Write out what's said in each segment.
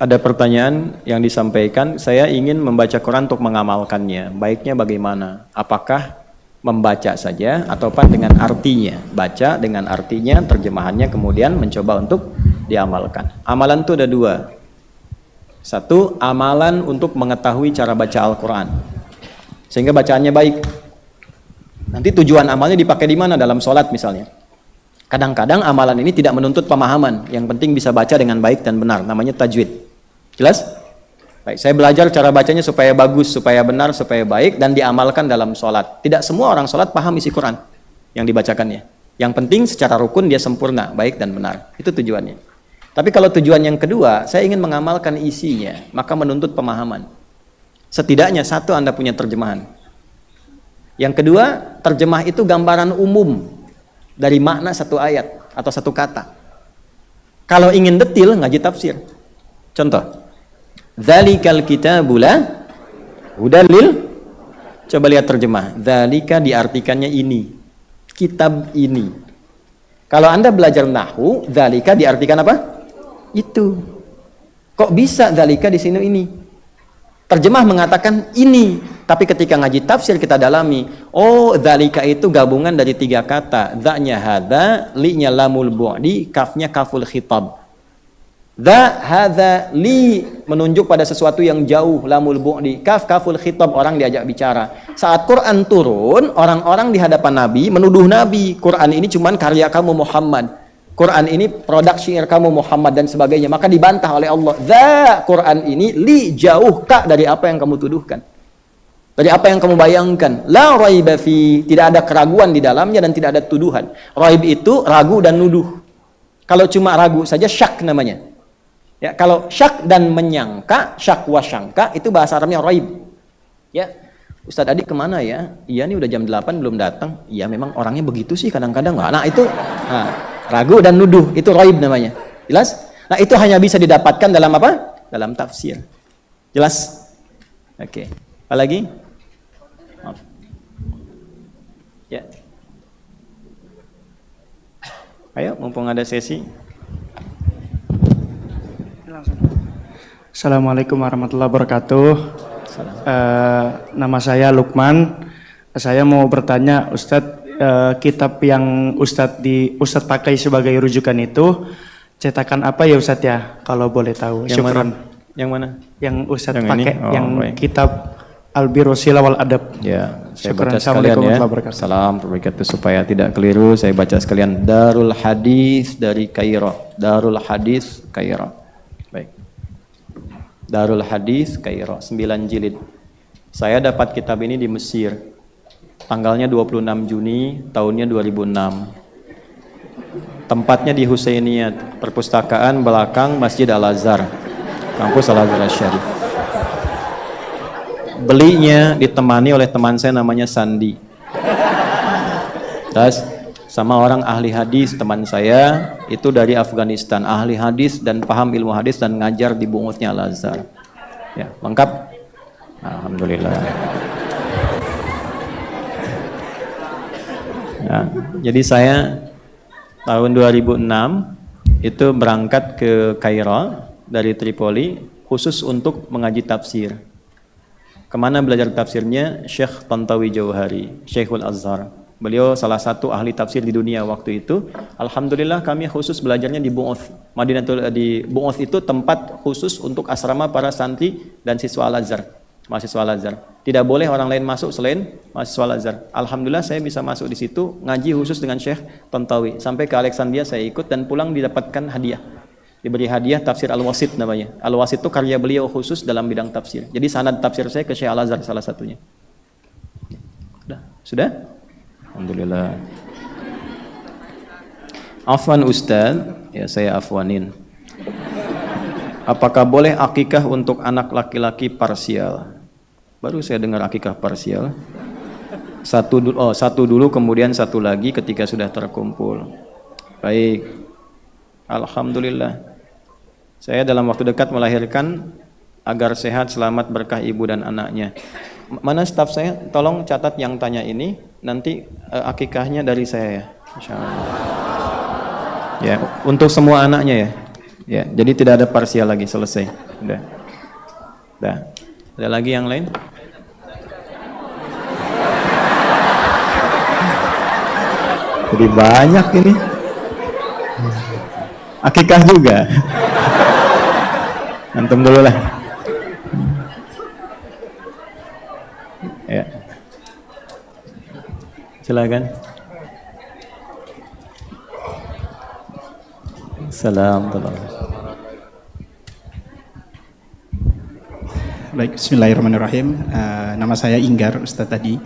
Ada pertanyaan yang disampaikan, saya ingin membaca Quran untuk mengamalkannya. Baiknya bagaimana? Apakah membaca saja atau dengan artinya? Baca dengan artinya, terjemahannya, kemudian mencoba untuk diamalkan. Amalan itu ada dua. Satu, amalan untuk mengetahui cara baca Al-Quran sehingga bacaannya baik. Nanti tujuan amalnya dipakai di mana? Dalam sholat misalnya. Kadang-kadang amalan ini tidak menuntut pemahaman, yang penting bisa baca dengan baik dan benar, namanya tajwid. Jelas? Baik, saya belajar cara bacanya supaya bagus, supaya benar, supaya baik, dan diamalkan dalam sholat. Tidak semua orang sholat paham isi Quran yang dibacakannya. Yang penting secara rukun dia sempurna, baik dan benar. Itu tujuannya. Tapi kalau tujuan yang kedua, saya ingin mengamalkan isinya, maka menuntut pemahaman. Setidaknya satu, Anda punya terjemahan. Yang kedua, terjemah itu gambaran umum dari makna satu ayat atau satu kata. Kalau ingin detil, ngaji tafsir. Contoh, dzalikal kitabu la hudal lil. Coba lihat terjemah. Dzalika diartikannya ini, kitab ini. Kalau Anda belajar nahwu, dzalika diartikan apa? Itu. Kok bisa dzalika di sini ini? Terjemah mengatakan ini, tapi ketika ngaji tafsir kita dalami, oh dzalika itu gabungan dari tiga kata, dzanya hadza, li-nya lamul bu'di, kafnya kaful khitab. Dza hadza li menunjuk pada sesuatu yang jauh, lamul bu'di, kaf kaful khitab, orang diajak bicara. Saat Quran turun, orang-orang di hadapan Nabi menuduh Nabi, Quran ini cuman karya kamu Muhammad. Quran ini produk syair kamu Muhammad dan sebagainya. Maka dibantah oleh Allah. Quran ini li jauh kak dari apa yang kamu tuduhkan. Dari apa yang kamu bayangkan. La raiba fi, tidak ada keraguan di dalamnya dan tidak ada tuduhan. Raib itu ragu dan nuduh. Kalau cuma ragu saja syak namanya. Ya, kalau syak dan menyangka, syak wa syangka, itu bahasa Arabnya raib. Ya. Ustadz Adi kemana ya? Iya nih udah jam 8 belum datang. Iya memang orangnya begitu sih kadang-kadang. Nah itu ragu dan nuduh, itu raib namanya. Jelas? Nah itu hanya bisa didapatkan dalam apa? Dalam tafsir. Jelas? Oke. Apa lagi? Maaf. Ya. Ayo, mumpung ada sesi. Assalamualaikum warahmatullahi wabarakatuh. Nama saya Lukman. Saya mau bertanya, Ustadz, kitab yang Ustadz pakai sebagai rujukan itu cetakan apa ya Ustadz ya? Kalau boleh tahu. Yang Syukran. mana? Yang mana? Yang Ustadz pakai, yang baik. kitab Al-Birru wal Adab. Ya, saya Syukran. baca sekalian ya. Salam wabarakatuh, supaya tidak keliru, saya baca sekalian. Darul Hadis dari Kairo. Darul Hadis Kairo. Baik. Darul Hadis Kairo, 9 jilid. Saya dapat kitab ini di Mesir. Tanggalnya 26 Juni, tahunnya 2006. Tempatnya di Husainiyah, perpustakaan belakang Masjid Al-Azhar, kampus Al-Azhar Syarif. Belinya ditemani oleh teman saya namanya Sandi. Terus sama orang ahli hadis, teman saya itu dari Afghanistan, ahli hadis dan paham ilmu hadis dan ngajar di bungusnya Al-Azhar. Ya, lengkap. Alhamdulillah. Nah, jadi saya tahun 2006 itu berangkat ke Kairo dari Tripoli khusus untuk mengaji tafsir. Kemana belajar tafsirnya? Syekh Tantawi Jauhari, Syekhul Azhar. Beliau salah satu ahli tafsir di dunia waktu itu. Alhamdulillah kami khusus belajarnya di Bu'uth. Madinatul, di Bu'uth itu tempat khusus untuk asrama para santri dan siswa Al-Azhar, mahasiswa Al-Azhar. Tidak boleh orang lain masuk selain mahasiswa Al-Azhar. Alhamdulillah saya bisa masuk di situ, ngaji khusus dengan Syekh Tantawi. Sampai ke Alexandria saya ikut dan pulang didapatkan hadiah. Diberi hadiah tafsir Al-Wasit namanya. Al-Wasit itu karya beliau khusus dalam bidang tafsir. Jadi sanad tafsir saya ke Syekh Al-Azhar salah satunya. Sudah? Alhamdulillah. Afwan Ustaz, ya saya afwanin. Apakah boleh akikah untuk anak laki-laki parsial? Baru saya dengar akikah parsial. Satu dulu kemudian satu lagi ketika sudah terkumpul. Baik. Alhamdulillah. Saya dalam waktu dekat melahirkan agar sehat, selamat, berkah ibu dan anaknya. Mana staf saya? Tolong catat yang tanya ini. Nanti akikahnya dari saya ya. Insyaallah. Ya, untuk semua anaknya ya. Ya, jadi tidak ada parsial lagi, selesai. Udah. Udah. Ada lagi yang lain? Jadi banyak ini. Akikah juga. Antum dulu lah. Ya. Silakan. Assalamualaikum. Baik, bismillahirrahmanirrahim. Nama saya Inggar, Ustadz tadi.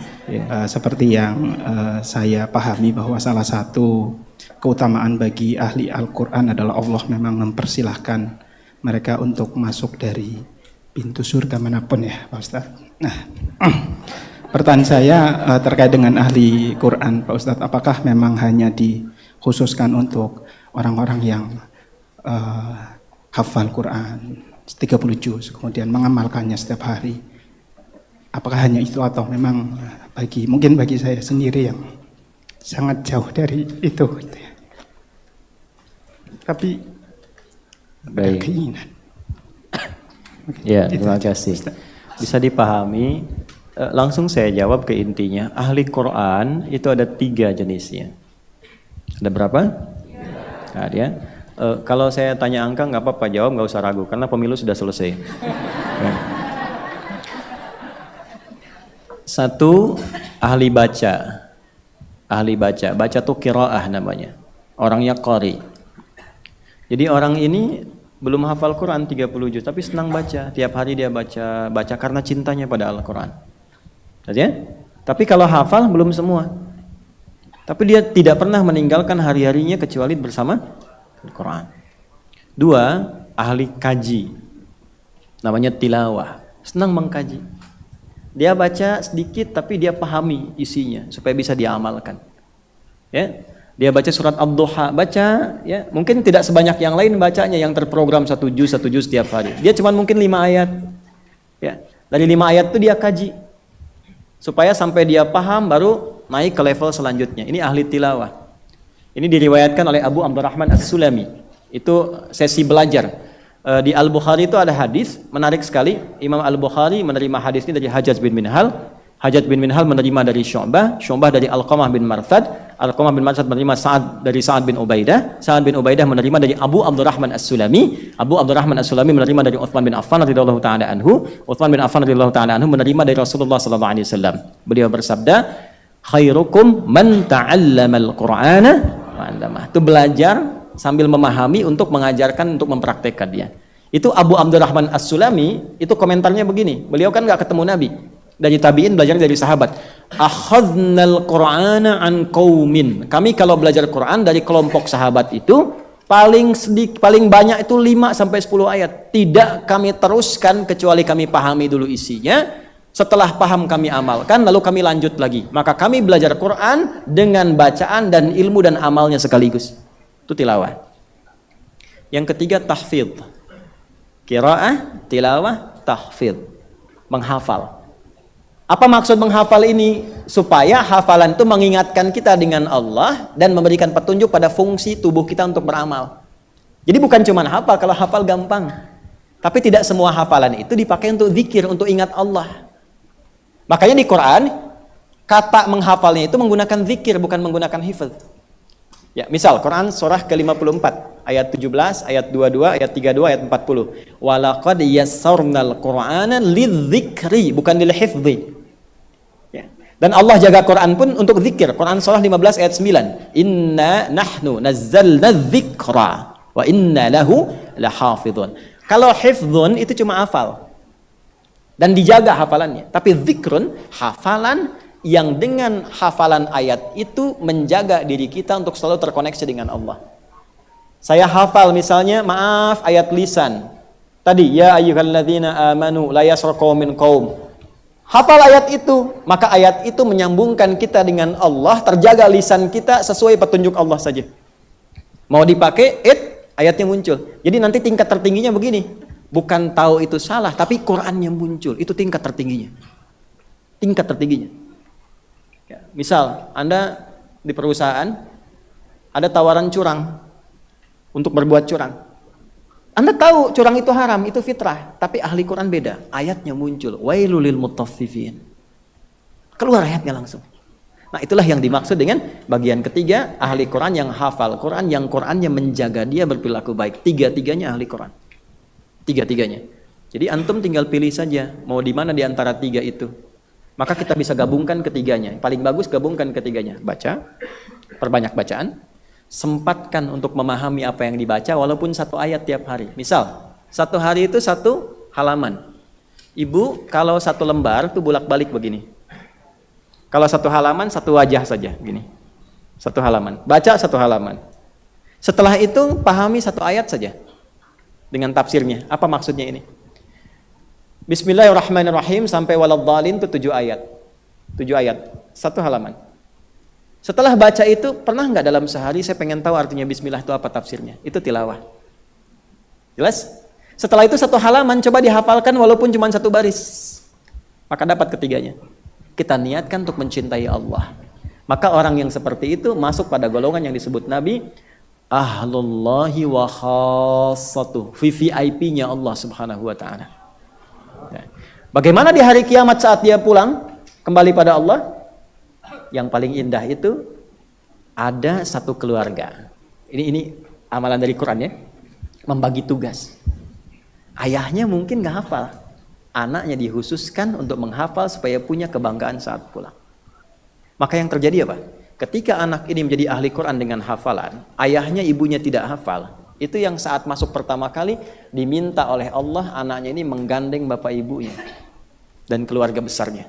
Seperti yang saya pahami bahwa salah satu keutamaan bagi ahli Al-Quran adalah Allah memang mempersilahkan mereka untuk masuk dari pintu surga manapun ya Pak Ustadz. Nah, pertanyaan saya terkait dengan ahli Quran Pak Ustadz, apakah memang hanya dikhususkan untuk orang-orang yang hafal Quran 30 juz, kemudian mengamalkannya setiap hari? Apakah hanya itu atau memang mungkin bagi saya sendiri yang sangat jauh dari itu, tapi baik. Keinginan. Ya, terima kasih. Bisa dipahami. Langsung saya jawab ke intinya. Ahli Quran itu ada 3 jenisnya. Ada berapa? Nah, dia. Kalau saya tanya angka nggak apa-apa, jawab, nggak usah ragu karena pemilu sudah selesai. Ya. 1, ahli baca. Ahli baca. Baca tuh qiraah namanya. Orangnya qari. Jadi orang ini belum hafal Quran 30 juz tapi senang baca. Tiap hari dia baca karena cintanya pada Al-Quran. Ya? Tapi kalau hafal belum semua. Tapi dia tidak pernah meninggalkan hari-harinya kecuali bersama Al-Quran. 2, ahli kaji. Namanya tilawah. Senang mengkaji. Dia baca sedikit tapi dia pahami isinya supaya bisa diamalkan. Ya. Dia baca surat Ad-Duha, baca ya, mungkin tidak sebanyak yang lain bacanya yang terprogram 1 juz setiap hari. Dia cuma mungkin 5 ayat. Ya. Dari 5 ayat itu dia kaji. Supaya sampai dia paham baru naik ke level selanjutnya. Ini ahli tilawah. Ini diriwayatkan oleh Abu Abdurrahman As-Sulami. Itu sesi belajar. Di Al-Bukhari itu ada hadis menarik sekali. Imam Al-Bukhari menerima hadis ini dari Hajjaj bin Minhal. Hajjaj bin Minhal menerima dari Syu'bah. Syu'bah dari Alqamah bin Marthad. Alqamah bin Marthad menerima dari Sa'ad bin Ubaidah. Sa'ad bin Ubaidah menerima dari Abu Abdurrahman As-Sulami. Abu Abdurrahman As-Sulami menerima dari Uthman bin Affan radhiyallahu taala anhu. Uthman bin Affan radhiyallahu taala anhu menerima dari Rasulullah sallallahu alaihi wasallam. Beliau bersabda, "Khairukum man ta'allamal Qur'ana wa 'allama." Itu belajar sambil memahami untuk mengajarkan, untuk mempraktekkan dia. Itu Abu Abdurrahman As-Sulami, itu komentarnya begini. Beliau kan nggak ketemu Nabi. Dari tabi'in belajar dari sahabat. Akhadnal Qur'ana an qaumin. Kami kalau belajar Quran dari kelompok sahabat itu paling banyak itu 5 sampai 10 ayat. Tidak kami teruskan kecuali kami pahami dulu isinya. Setelah paham kami amalkan, lalu kami lanjut lagi. Maka kami belajar Quran dengan bacaan dan ilmu dan amalnya sekaligus. Itu tilawah. Yang ketiga tahfidz. Qiraah, tilawah, tahfidz. Menghafal. Apa maksud menghafal ini? Supaya hafalan itu mengingatkan kita dengan Allah dan memberikan petunjuk pada fungsi tubuh kita untuk beramal. Jadi bukan cuma hafal, kalau hafal gampang. Tapi tidak semua hafalan itu dipakai untuk zikir, untuk ingat Allah. Makanya di Quran, kata menghafalnya itu menggunakan zikir, bukan menggunakan hifz. Ya, misal Quran surah ke-54, ayat 17, ayat 22, ayat 32, ayat 40. Walaqad yassarnal Qur'ana lidzikri, bukan lilhifzi. Ya. Dan Allah jaga Quran pun untuk zikir. Quran surah 15 ayat 9. Inna nahnu nazzalna dzikra wa inna lahu lahafizun. Kalau hifdzun itu cuma hafal. Dan dijaga hafalannya. Tapi zikrun, hafalan yang dengan hafalan ayat itu menjaga diri kita untuk selalu terkoneksi dengan Allah. Saya hafal misalnya, maaf, ayat lisan. Tadi, ya ayyuhalladzina amanu la yasraq qaumin qaum. Hafal ayat itu, maka ayat itu menyambungkan kita dengan Allah, terjaga lisan kita sesuai petunjuk Allah saja. Mau dipakai, ayatnya muncul. Jadi nanti tingkat tertingginya begini. Bukan tahu itu salah, tapi Quran yang muncul. Itu tingkat tertingginya. Tingkat tertingginya. Ya, misal, Anda di perusahaan, ada tawaran curang untuk berbuat curang. Anda tahu curang itu haram, itu fitrah, tapi ahli Quran beda. Ayatnya muncul, wailul lil mutaffifin. Keluar ayatnya langsung. Nah, itulah yang dimaksud dengan bagian ketiga, ahli Quran yang hafal Quran, yang Qurannya menjaga dia berperilaku baik. Tiga-tiganya ahli Quran. Tiga-tiganya. Jadi antum tinggal pilih saja mau di mana di antara tiga itu. Maka kita bisa gabungkan ketiganya. Paling bagus gabungkan ketiganya. Baca, perbanyak bacaan, sempatkan untuk memahami apa yang dibaca walaupun satu ayat tiap hari. Misal, satu hari itu satu halaman. Ibu kalau satu lembar itu bolak-balik begini. Kalau satu halaman satu wajah saja gini. Satu halaman. Baca satu halaman. Setelah itu pahami satu ayat saja dengan tafsirnya. Apa maksudnya ini? Bismillahirrahmanirrahim sampai waladhdallin itu 7 ayat. 7 ayat. Satu halaman. Setelah baca itu, pernah nggak dalam sehari saya pengen tahu artinya bismillah itu apa tafsirnya? Itu tilawah. Jelas? Setelah itu satu halaman, coba dihafalkan walaupun cuma satu baris. Maka dapat ketiganya. Kita niatkan untuk mencintai Allah. Maka orang yang seperti itu masuk pada golongan yang disebut Nabi, ahlullahi wa khassatuh, VVIP-nya Allah subhanahu wa ta'ala. Bagaimana di hari kiamat saat dia pulang, kembali pada Allah? Yang paling indah itu ada satu keluarga. Ini amalan dari Quran ya. Membagi tugas. Ayahnya mungkin nggak hafal, anaknya dikhususkan untuk menghafal supaya punya kebanggaan saat pulang. Maka yang terjadi apa? Ketika anak ini menjadi ahli Quran dengan hafalan, ayahnya ibunya tidak hafal, itu yang saat masuk pertama kali diminta oleh Allah anaknya ini menggandeng bapak ibunya dan keluarga besarnya.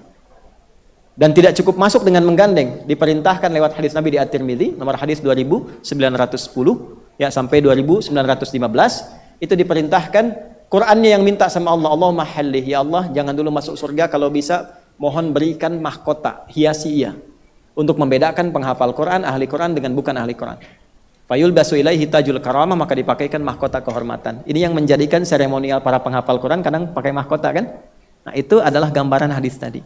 Dan tidak cukup masuk dengan menggandeng, diperintahkan lewat hadis Nabi di At-Tirmidzi, nomor hadis 2910 ya sampai 2915, itu diperintahkan Qur'annya yang minta sama Allah, Allahumma hallih, ya Allah jangan dulu masuk surga, kalau bisa mohon berikan mahkota, hiasi ia, untuk membedakan penghafal Quran, ahli Quran dengan bukan ahli Quran. Fayul basu ilaihi tajul karamah, maka dipakaikan mahkota kehormatan. Ini yang menjadikan seremonial para penghafal Quran kadang pakai mahkota kan? Nah itu adalah gambaran hadis tadi.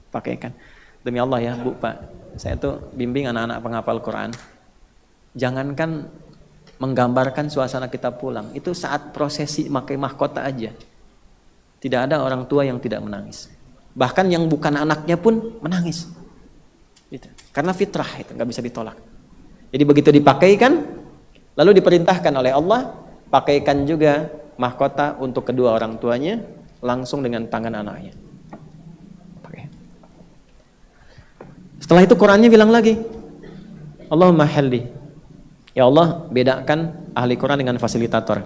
Pakaikan. Demi Allah ya Bu, Pak, saya tuh bimbing anak-anak penghafal Quran. Jangankan menggambarkan suasana kita pulang, itu saat prosesi pakai mahkota aja tidak ada orang tua yang tidak menangis, bahkan yang bukan anaknya pun menangis gitu. Karena fitrah itu nggak bisa ditolak. Jadi begitu dipakaikan lalu diperintahkan oleh Allah pakaikan juga mahkota untuk kedua orang tuanya langsung dengan tangan anaknya. Setelah itu Qurannya bilang lagi, Allahumma halli, ya Allah bedakan ahli Quran dengan fasilitator.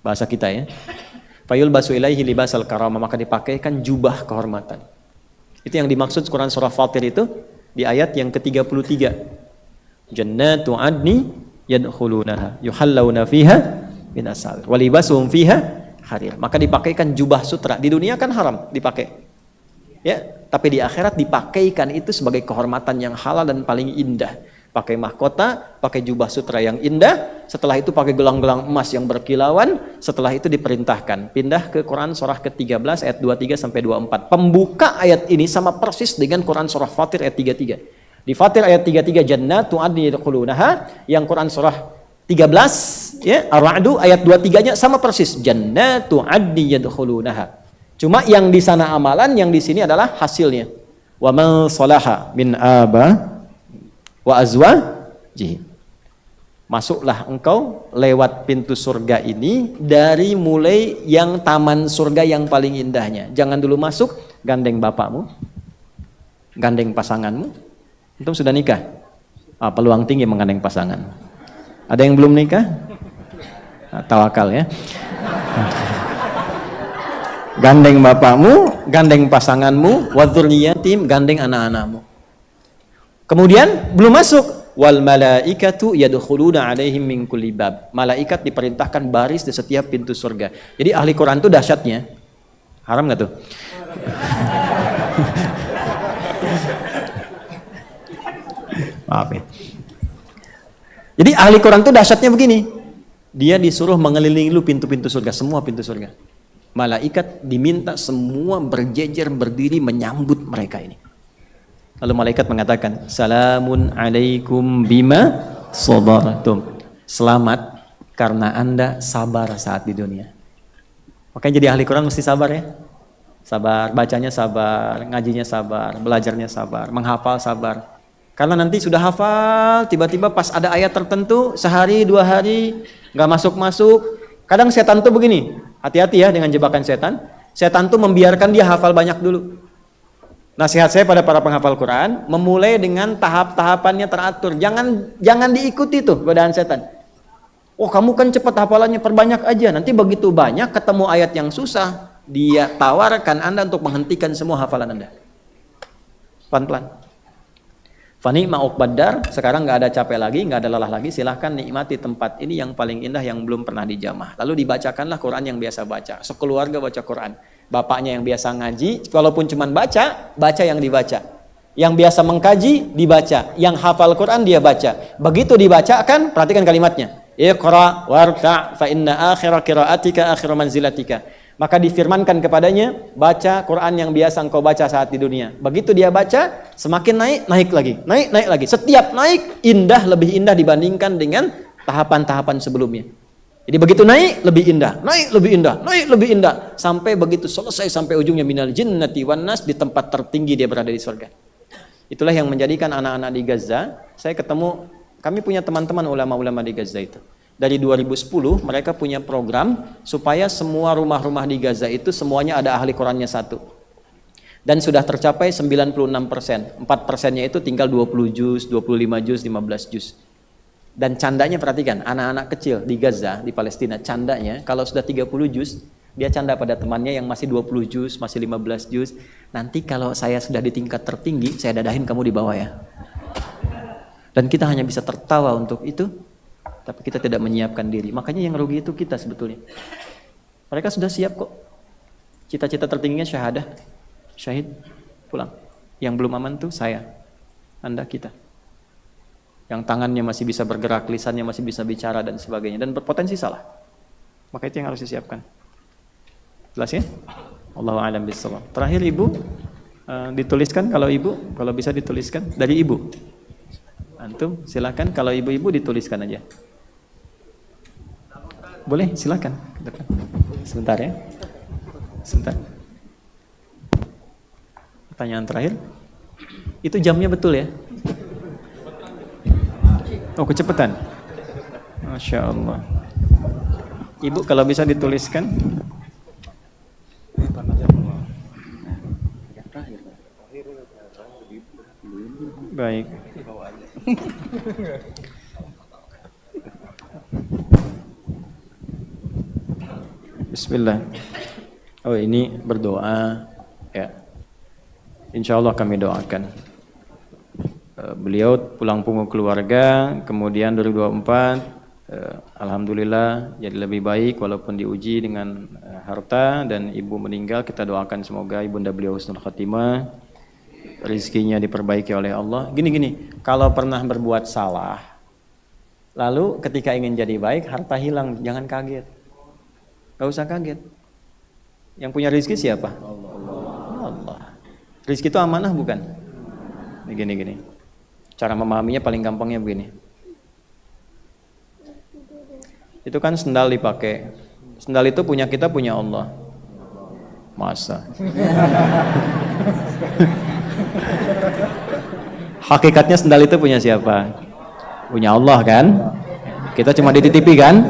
Bahasa kita ya. Fayul basu ilaihi libasal karamah, maka dipakaikan jubah kehormatan. Itu yang dimaksud Quran surah Fatir itu di ayat yang ke-33. Jannatu adni yadkhulunaha yuhallawna fiha min asawir wa libasuhum fiha harir. Maka dipakaikan jubah sutra. Di dunia kan haram dipakai. Ya, tapi di akhirat dipakaikan itu sebagai kehormatan yang halal dan paling indah. Pakai mahkota, pakai jubah sutra yang indah, setelah itu pakai gelang-gelang emas yang berkilauan, setelah itu diperintahkan pindah ke Quran surah ke-13 ayat 23 sampai 24. Pembuka ayat ini sama persis dengan Quran surah Fatir ayat 33. Di Fatir ayat 33 jannatu adni yadkhulunaha, yang Quran surah 13 ya Ar-Ra'd ayat 23-nya sama persis jannatu adni yadkhulunaha. Cuma yang di sana amalan, yang di sini adalah hasilnya. Wa man salaha min aba wa azwajihi. Masuklah engkau lewat pintu surga ini dari mulai yang taman surga yang paling indahnya. Jangan dulu masuk gandeng bapakmu, gandeng pasanganmu. Antum sudah nikah? Peluang tinggi menggandeng pasangan. Ada yang belum nikah? Tawakal ya. Gandeng bapakmu, gandeng pasanganmu, wadzurriyatim, gandeng anak-anakmu. Kemudian belum masuk, wal malaikatu yadkhuluna alaihim min kulli bab. Malaikat diperintahkan baris di setiap pintu surga. Jadi ahli Quran itu dahsyatnya. Haram enggak tuh? Maaf ya. Jadi ahli Quran itu dahsyatnya begini. Dia disuruh mengelilingi lu pintu-pintu surga, semua pintu surga. Malaikat diminta semua berjejer berdiri menyambut mereka ini. Lalu malaikat mengatakan, Salamun alaikum bima sabartum. Selamat karena Anda sabar saat di dunia. Makanya jadi ahli Quran mesti sabar ya. Sabar, bacanya sabar, ngajinya sabar, belajarnya sabar, menghafal sabar. Karena nanti sudah hafal, tiba-tiba pas ada ayat tertentu, sehari, 2 hari, nggak masuk-masuk. Kadang setan tuh begini, hati-hati ya dengan jebakan setan. Setan tuh membiarkan dia hafal banyak dulu. Nasihat saya pada para penghafal Quran, memulai dengan tahap-tahapannya teratur. Jangan diikuti tuh godaan setan. Oh kamu kan cepat hafalannya, perbanyak aja. Nanti begitu banyak ketemu ayat yang susah, dia tawarkan Anda untuk menghentikan semua hafalan Anda. Pelan-pelan. Fani ma'uqbaddar, sekarang nggak ada capek lagi, nggak ada lelah lagi, silahkan nikmati tempat ini yang paling indah yang belum pernah dijamah. Lalu dibacakanlah Quran yang biasa baca. Sekeluarga baca Quran. Bapaknya yang biasa ngaji, walaupun cuma baca yang dibaca. Yang biasa mengkaji, dibaca. Yang hafal Quran, dia baca. Begitu dibacakan, perhatikan kalimatnya. Iqra warta' fa inna akhira qiraatika akhiru manzilatika. Maka difirmankan kepadanya, baca Quran yang biasa engkau baca saat di dunia. Begitu dia baca, semakin naik lagi. Naik lagi. Setiap naik, lebih indah dibandingkan dengan tahapan-tahapan sebelumnya. Jadi begitu naik, lebih indah. Naik, lebih indah. Sampai begitu selesai, sampai ujungnya minal jinnati wan nas, di tempat tertinggi dia berada di surga. Itulah yang menjadikan anak-anak di Gaza, kami punya teman-teman ulama-ulama di Gaza itu. Dari 2010 mereka punya program supaya semua rumah-rumah di Gaza itu semuanya ada ahli Qurannya 1. Dan sudah tercapai 96%. 4%-nya itu tinggal 20 juz, 25 juz, 15 juz. Dan candanya perhatikan, anak-anak kecil di Gaza, di Palestina, candanya kalau sudah 30 juz, dia canda pada temannya yang masih 20 juz, masih 15 juz. Nanti kalau saya sudah di tingkat tertinggi, saya dadahin kamu di bawah ya. Dan kita hanya bisa tertawa untuk itu, tapi kita tidak menyiapkan diri. Makanya yang rugi itu kita sebetulnya. Mereka sudah siap kok. Cita-cita tertingginya syahadah, syahid, pulang. Yang belum aman tuh saya, Anda, kita. Yang tangannya masih bisa bergerak, lisannya masih bisa bicara dan sebagainya, dan berpotensi salah. Maka itu yang harus disiapkan. Jelas ya? Allahu a'lam bishawab. Terakhir Ibu, dituliskan kalau Ibu, kalau bisa dituliskan dari Ibu. Antum silakan, kalau ibu-ibu dituliskan aja. Boleh, silakan. Sebentar ya. Sebentar. Pertanyaan terakhir. Itu jamnya betul ya? Oh, kecepatan. Masya Allah. Ibu kalau bisa dituliskan. Baik. Bismillah. Oh, ini berdoa ya. Insya Allah kami doakan. Beliau pulang punggung keluarga, kemudian 2024 alhamdulillah jadi lebih baik walaupun diuji dengan harta, dan ibu meninggal, kita doakan semoga ibunda beliau husnul khatimah, rizkinya diperbaiki oleh Allah. Gini, kalau pernah berbuat salah, lalu ketika ingin jadi baik, harta hilang, jangan kaget. Gak usah kaget. Yang punya rizki siapa? Allah. Rizki itu amanah bukan? Gini. Cara memahaminya paling gampangnya begini. Itu kan sendal dipakai. Sendal itu punya kita, punya Allah. Masa? Hakikatnya sendal itu punya siapa? Punya Allah kan? Kita cuma dititipi kan?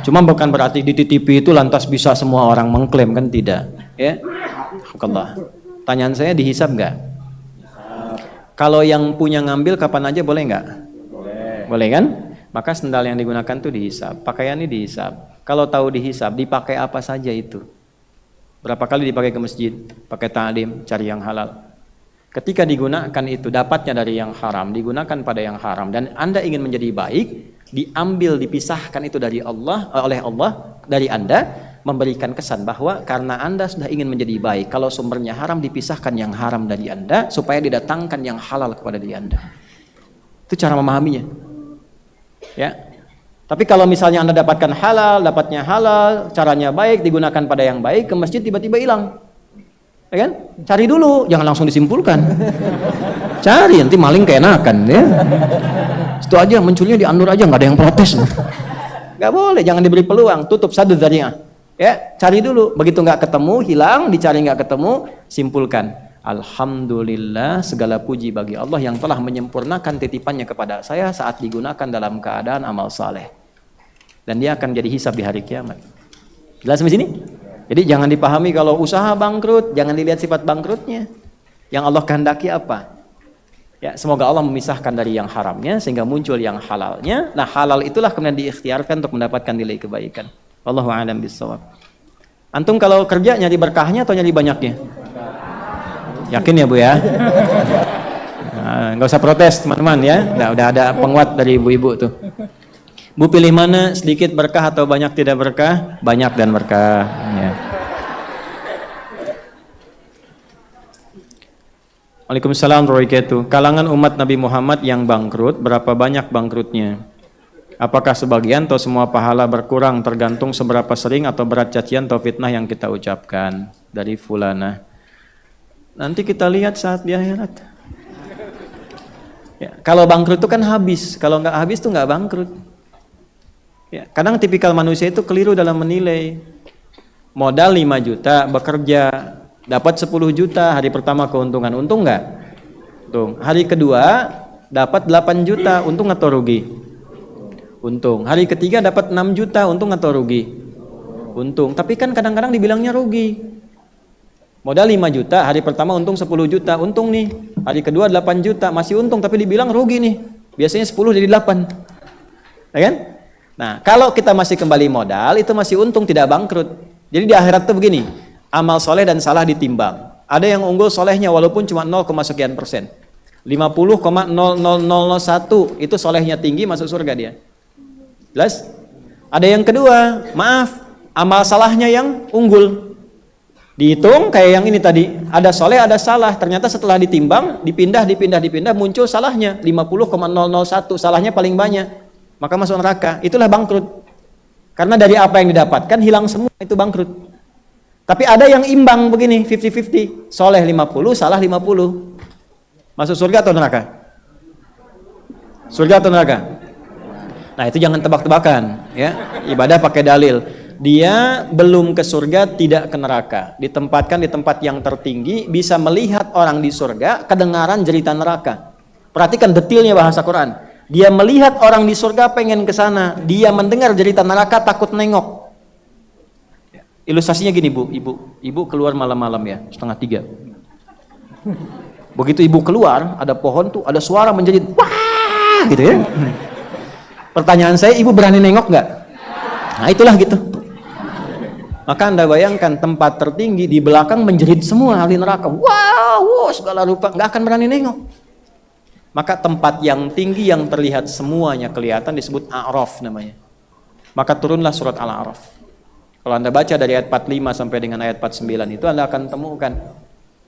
Cuma bukan berarti dititipi itu lantas bisa semua orang mengklaim, kan tidak. Ya? Allah. Tanyaan saya, dihisab nggak? Kalau yang punya ngambil kapan aja boleh nggak? Boleh kan? Maka sendal yang digunakan tuh dihisab, pakaian ini dihisab. Kalau tahu dihisab, dipakai apa saja itu? Berapa kali dipakai ke masjid? Pakai ta'lim, cari yang halal. Ketika digunakan itu dapatnya dari yang haram, digunakan pada yang haram, dan Anda ingin menjadi baik, diambil, dipisahkan itu dari Allah, oleh Allah dari Anda, memberikan kesan bahwa karena Anda sudah ingin menjadi baik, kalau sumbernya haram, dipisahkan yang haram dari Anda supaya didatangkan yang halal kepada diri Anda. Itu cara memahaminya. Ya. Tapi kalau misalnya Anda dapatkan halal, dapatnya halal, caranya baik, digunakan pada yang baik, ke masjid tiba-tiba hilang. Ya kan? Cari dulu, jangan langsung disimpulkan. Cari, nanti maling keenakan ya. Itu aja munculnya di Anur aja, nggak ada yang protes. Nggak boleh, jangan diberi peluang, tutup saddu dzari'ah. Ya, cari dulu, begitu nggak ketemu, hilang, dicari nggak ketemu, simpulkan. Alhamdulillah, segala puji bagi Allah yang telah menyempurnakan titipannya kepada saya saat digunakan dalam keadaan amal saleh. Dan dia akan jadi hisab di hari kiamat. Jelas sampai sini? Jadi jangan dipahami kalau usaha bangkrut, jangan dilihat sifat bangkrutnya. Yang Allah kehendaki apa? Ya, semoga Allah memisahkan dari yang haramnya sehingga muncul yang halalnya. Nah, halal itulah kemudian diikhtiarkan untuk mendapatkan nilai kebaikan. Wallahu a'lam bishawab. Antum kalau kerja nyari berkahnya atau nyari banyaknya? Yakin ya Bu ya? Nah, nggak usah protes teman-teman ya. Udah ada penguat dari ibu-ibu tuh. Bu pilih mana, sedikit berkah atau banyak tidak berkah? Banyak dan berkah. Ya. Waalaikumsalam warahmatullahi wabarakatuh. Kalangan umat Nabi Muhammad yang bangkrut, berapa banyak bangkrutnya? Apakah sebagian atau semua pahala berkurang tergantung seberapa sering atau berat cacian atau fitnah yang kita ucapkan? Dari Fulana. Nanti kita lihat saat di akhirat. Ya, kalau bangkrut itu kan habis, kalau nggak habis tuh nggak bangkrut. Ya, kadang tipikal manusia itu keliru dalam menilai. Modal 5 juta, bekerja, dapat 10 juta, hari pertama keuntungan, untung nggak? Untung. Hari kedua dapat 8 juta, untung atau rugi? Untung. Hari ketiga dapat 6 juta, untung atau rugi? Untung. Tapi kan kadang-kadang dibilangnya rugi. Modal 5 juta, hari pertama untung 10 juta, untung nih. Hari kedua 8 juta, masih untung tapi dibilang rugi nih. Biasanya 10 jadi 8. Ya kan? Nah, kalau kita masih kembali modal, itu masih untung, tidak bangkrut. Jadi di akhirat tuh begini, amal soleh dan salah ditimbang. Ada yang unggul solehnya walaupun cuma 0, sekian persen. 50,00001 itu solehnya tinggi, masuk surga dia. Jelas? Ada yang kedua, maaf, amal salahnya yang unggul. Dihitung kayak yang ini tadi, ada soleh, ada salah. Ternyata setelah ditimbang, dipindah, muncul salahnya 50,001, salahnya paling banyak. Maka masuk neraka. Itulah bangkrut. Karena dari apa yang didapatkan hilang semua, itu bangkrut. Tapi ada yang imbang begini, 50-50. Soleh 50, salah 50. Masuk surga atau neraka? Surga atau neraka? Nah, itu jangan tebak-tebakan, ya. Ibadah pakai dalil. Dia belum ke surga, tidak ke neraka. Ditempatkan di tempat yang tertinggi, bisa melihat orang di surga, kedengaran cerita neraka. Perhatikan detailnya bahasa Quran. Dia melihat orang di surga pengen ke sana, dia mendengar cerita neraka takut nengok. Ilustrasinya gini, Bu. Ibu keluar malam-malam ya, 2:30. Begitu ibu keluar, ada pohon tuh, ada suara menjerit, wah, gitu ya. Pertanyaan saya, ibu berani nengok nggak? Nah, itulah gitu. Maka Anda bayangkan tempat tertinggi di belakang menjerit semua ahli neraka. Wow, segala rupa, nggak akan berani nengok. Maka tempat yang tinggi yang terlihat semuanya kelihatan disebut A'raf namanya. Maka turunlah surat Al-A'raf. Kalau Anda baca dari ayat 45 sampai dengan ayat 49 itu Anda akan temukan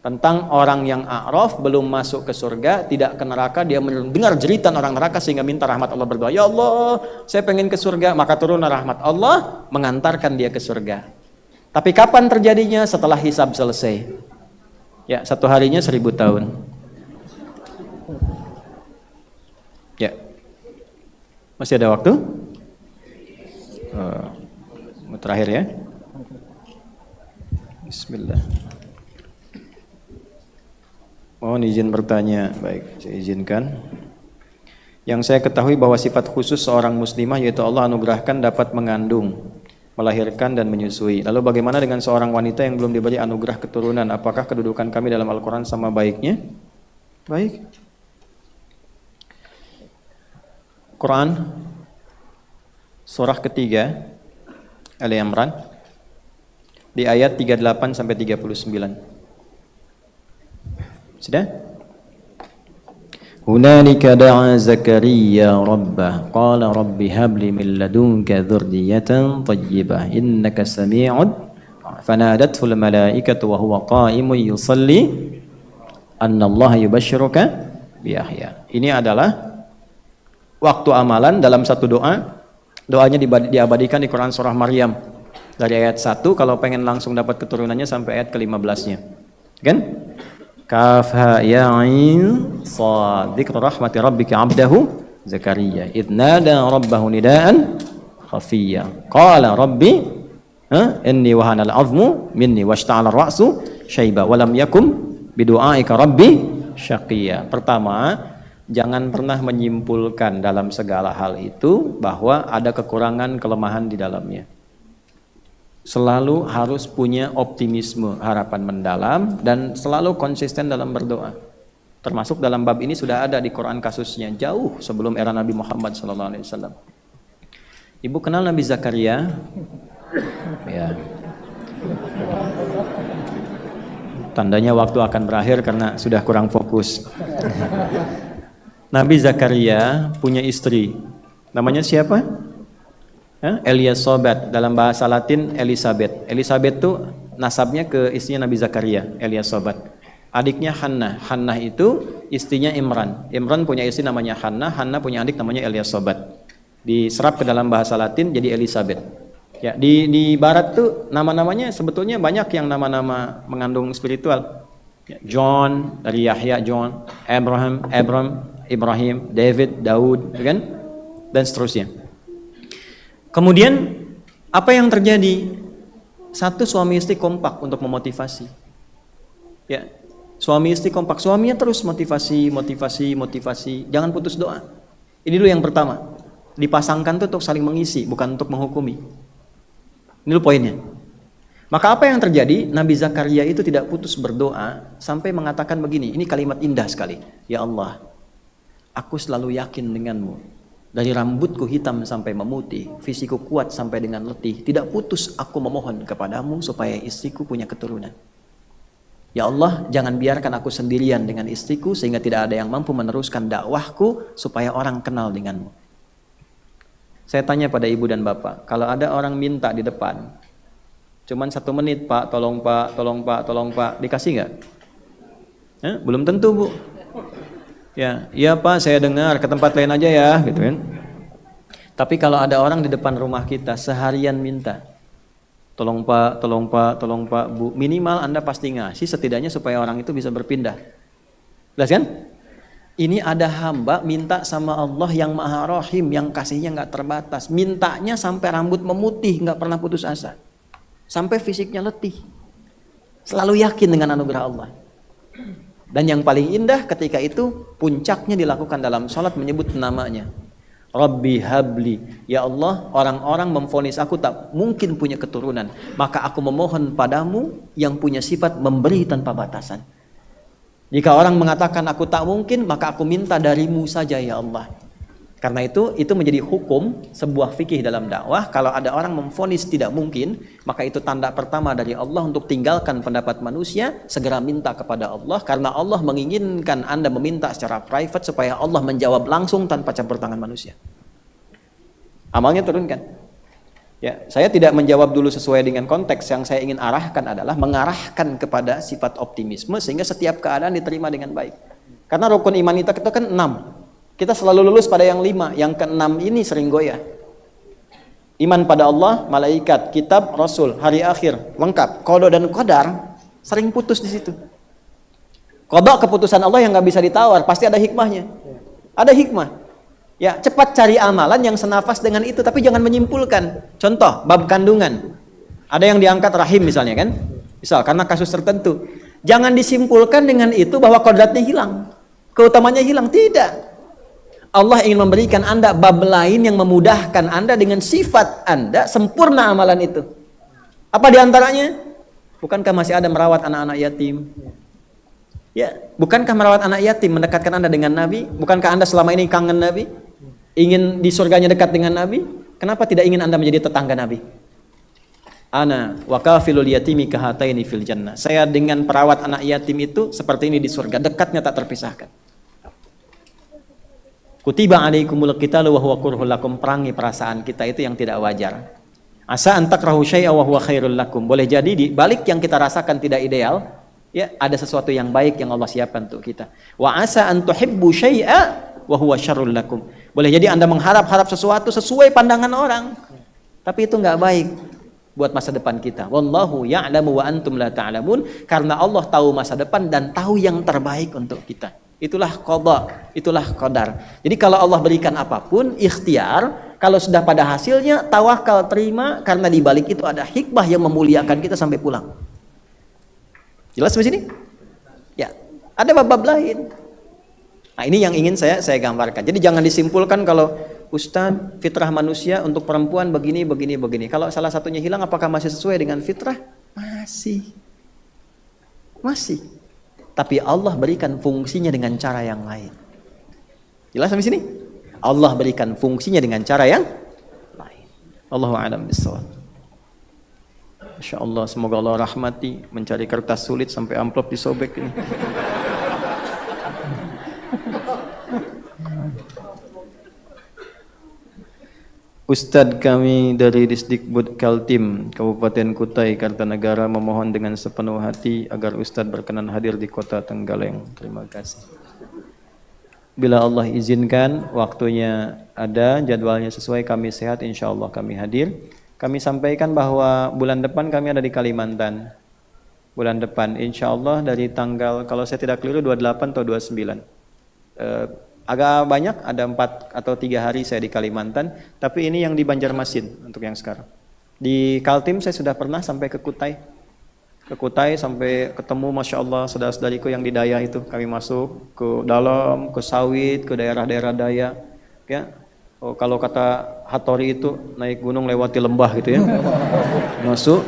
tentang orang yang A'raf belum masuk ke surga, tidak ke neraka, dia mendengar jeritan orang neraka sehingga minta rahmat Allah, berdoa, ya Allah, saya pengen ke surga. Maka turunlah rahmat Allah mengantarkan dia ke surga. Tapi kapan terjadinya? Setelah hisab selesai. Ya, 1 harinya 1000 tahun. Ya, masih ada waktu? Terakhir ya. Bismillah. Mohon izin bertanya. Baik, saya izinkan. Yang saya ketahui bahwa sifat khusus seorang muslimah yaitu Allah anugerahkan dapat mengandung, melahirkan dan menyusui. Lalu bagaimana dengan seorang wanita yang belum diberi anugerah keturunan? Apakah kedudukan kami dalam Al-Quran sama baiknya? Baik. Quran surah ketiga Ali Imran di ayat 38 sampai 39. Sudah? Hunalika da'a Zakaria rabbah qala rabbi habli min ladunka dzurriyyatan thayyibah innaka sami'ud fanadathu al-malaikatu wa huwa qa'imun yusalli anna Allah yubashshiruka bi Yahya. Ini adalah waktu amalan dalam satu doa. Doanya diabadikan di Quran surah Maryam dari ayat 1 kalau pengen langsung dapat keturunannya sampai ayat ke-15-nya. Kan? Kaf ha ya ain sad dzikru rahmati rabbika 'abdahu Zakaria idz nada rabbahu nidaan khafiyya. Qala rabbi inni wahana al-'azmu minni washta'ala ar-ra'su syaiba wa lam yakum bidu'aika rabbi syaqiyya. Pertama, jangan pernah menyimpulkan dalam segala hal itu bahwa ada kekurangan, kelemahan di dalamnya. Selalu harus punya optimisme, harapan mendalam, dan selalu konsisten dalam berdoa. Termasuk dalam bab ini sudah ada di Quran kasusnya jauh sebelum era Nabi Muhammad SAW. Ibu kenal Nabi Zakaria? Ya. Tandanya waktu akan berakhir karena sudah kurang fokus. Nabi Zakaria punya istri. Namanya siapa? Eliasobat, dalam bahasa Latin Elizabeth. Elizabeth itu nasabnya ke istrinya Nabi Zakaria, Eliasobat. Adiknya Hannah. Hannah itu istrinya Imran. Imran punya istri namanya Hannah. Hannah punya adik namanya Eliasobat. Diserap ke dalam bahasa Latin jadi Elizabeth. Ya, di barat tuh nama-namanya sebetulnya banyak yang nama-nama mengandung spiritual. Ya, John dari Yahya, John, Abraham, Ibrahim, David, Daud, kan? Dan seterusnya. Kemudian apa yang terjadi? Satu, suami istri kompak untuk memotivasi. Ya, suami istri kompak, suaminya terus motivasi. Jangan putus doa. Ini dulu yang pertama. Dipasangkan tuh untuk saling mengisi, bukan untuk menghukumi. Ini dulu poinnya. Maka apa yang terjadi? Nabi Zakaria itu tidak putus berdoa sampai mengatakan begini. Ini kalimat indah sekali. Ya Allah, aku selalu yakin denganmu. Dari rambutku hitam sampai memutih, fisikku kuat sampai dengan letih, tidak putus aku memohon kepadamu supaya istriku punya keturunan. Ya Allah, jangan biarkan aku sendirian dengan istriku sehingga tidak ada yang mampu meneruskan dakwahku supaya orang kenal denganmu. Saya tanya pada ibu dan bapak, kalau ada orang minta di depan, cuman 1 menit, Pak, tolong Pak, dikasih nggak? Belum tentu, Bu. Ya, iya Pak, saya dengar, ke tempat lain aja ya, gitu kan. Tapi kalau ada orang di depan rumah kita seharian minta, tolong Pak, Bu, minimal Anda pasti ngasih setidaknya supaya orang itu bisa berpindah. Jelas kan? Ini ada hamba minta sama Allah yang Maha Rahim, yang kasihnya nggak terbatas. Mintanya sampai rambut memutih, nggak pernah putus asa. Sampai fisiknya letih. Selalu yakin dengan anugerah Allah. Dan yang paling indah ketika itu puncaknya dilakukan dalam sholat menyebut namanya. Rabbi habli, ya Allah, orang-orang memvonis aku tak mungkin punya keturunan, maka aku memohon padamu yang punya sifat memberi tanpa batasan. Jika orang mengatakan aku tak mungkin, maka aku minta darimu saja ya Allah. Karena itu menjadi hukum sebuah fikih dalam dakwah. Kalau ada orang memvonis tidak mungkin, maka itu tanda pertama dari Allah untuk tinggalkan pendapat manusia, segera minta kepada Allah, karena Allah menginginkan Anda meminta secara private supaya Allah menjawab langsung tanpa campur tangan manusia. Amalnya turunkan. Ya, saya tidak menjawab dulu sesuai dengan konteks. Yang saya ingin arahkan adalah mengarahkan kepada sifat optimisme sehingga setiap keadaan diterima dengan baik. Karena rukun iman itu kan 6. Kita selalu lulus pada yang 5, yang ke-6 ini sering goyah. Iman pada Allah, malaikat, kitab, rasul, hari akhir, lengkap. Qada dan qadar sering putus di situ. Qada keputusan Allah yang nggak bisa ditawar, pasti ada hikmahnya. Ada hikmah. Ya, cepat cari amalan yang senafas dengan itu, tapi jangan menyimpulkan. Contoh, bab kandungan. Ada yang diangkat rahim misalnya kan? Misal karena kasus tertentu. Jangan disimpulkan dengan itu bahwa kodratnya hilang. Keutamanya hilang, tidak. Allah ingin memberikan Anda bab lain yang memudahkan Anda dengan sifat Anda sempurna amalan itu. Apa diantaranya? Bukankah masih ada merawat anak-anak yatim? Ya, bukankah merawat anak yatim mendekatkan Anda dengan Nabi? Bukankah Anda selama ini kangen Nabi? Ingin di surganya dekat dengan Nabi? Kenapa tidak ingin Anda menjadi tetangga Nabi? Ana wa kafilul yatimi kahataini fil jannah. Saya dengan perawat anak yatim itu seperti ini di surga, dekatnya tak terpisahkan. Kutiba alaikumul qitalu wa huwa kurhul lakum, perangi perasaan kita itu yang tidak wajar. Asa an takrahu syai'a wa huwa khairul lakum. Boleh jadi di balik yang kita rasakan tidak ideal, ya ada sesuatu yang baik yang Allah siapkan untuk kita. Wa asa an tuhibbu syai'a wa huwa syarrul lakum. Boleh jadi Anda mengharap-harap sesuatu sesuai pandangan orang, tapi itu enggak baik buat masa depan kita. Wallahu ya'lamu wa antum la ta'lamun. Karena Allah tahu masa depan dan tahu yang terbaik untuk kita. Itulah qada, itulah qadar. Jadi kalau Allah berikan apapun, ikhtiar, Kalau sudah pada hasilnya, tawakal, terima, karena di balik itu ada hikmah yang memuliakan kita sampai pulang. Jelas di sini? Ya, ada bab-bab lain. Nah, ini yang ingin saya gambarkan. Jadi jangan disimpulkan kalau Ustadz, fitrah manusia untuk perempuan begini. Kalau salah satunya hilang, apakah masih sesuai dengan fitrah? Masih. Tapi Allah berikan fungsinya dengan cara yang lain. Jelas sampai sini? Allah berikan fungsinya dengan cara yang lain. Allahu a'lam bishawab. Masya Allah, semoga Allah rahmati. Mencari kertas sulit sampai amplop disobek ini. Ustadz, kami dari Disdikbud Kaltim, Kabupaten Kutai, Kartanegara memohon dengan sepenuh hati agar Ustadz berkenan hadir di Kota Tenggaleng. Terima kasih. Bila Allah izinkan, waktunya ada, jadwalnya sesuai, kami sehat, insya Allah kami hadir. Kami sampaikan bahwa bulan depan kami ada di Kalimantan. Bulan depan, insya Allah dari tanggal, kalau saya tidak keliru 28 atau 29. Agak banyak, ada 4 atau 3 hari saya di Kalimantan, tapi ini yang di Banjarmasin untuk yang sekarang. Di Kaltim saya sudah pernah sampai ke Kutai. Ke Kutai sampai ketemu Masya Allah saudara-saudariku yang di Daya itu. Kami masuk ke dalam, ke sawit, ke daerah-daerah Daya. Ya. Oh, kalau kata Hattori itu naik gunung lewati lembah gitu ya. Masuk.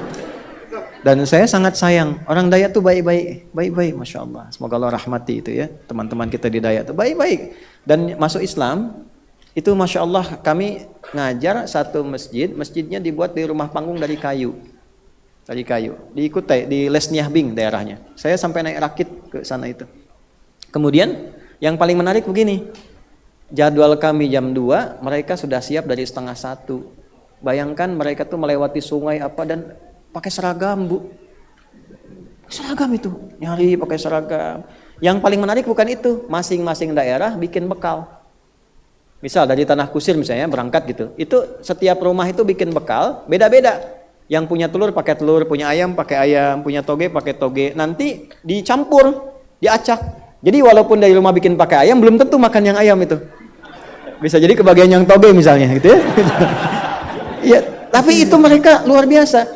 Dan saya sangat sayang, orang Daya tuh baik-baik, Masya Allah. Semoga Allah rahmati itu ya, teman-teman kita di Daya tuh baik-baik. Dan masuk Islam, itu Masya Allah kami ngajar satu masjid, masjidnya dibuat di rumah panggung dari kayu. Di Kutai, di Lesniah Bing daerahnya. Saya sampai naik rakit ke sana itu. Kemudian yang paling menarik begini, jadwal kami jam 2, mereka sudah siap dari 12:30. Bayangkan mereka tuh melewati sungai apa dan pakai seragam, Bu. Seragam itu, nyari pakai seragam. Yang paling menarik bukan itu, masing-masing daerah bikin bekal. Misal dari Tanah Kusir misalnya berangkat gitu. Itu setiap rumah itu bikin bekal, beda-beda. Yang punya telur pakai telur, punya ayam pakai ayam, punya toge pakai toge. Nanti dicampur, diacak. Jadi walaupun dari rumah bikin pakai ayam, belum tentu makan yang ayam itu. Bisa jadi kebagian yang toge misalnya, gitu ya. Ya, tapi itu mereka luar biasa.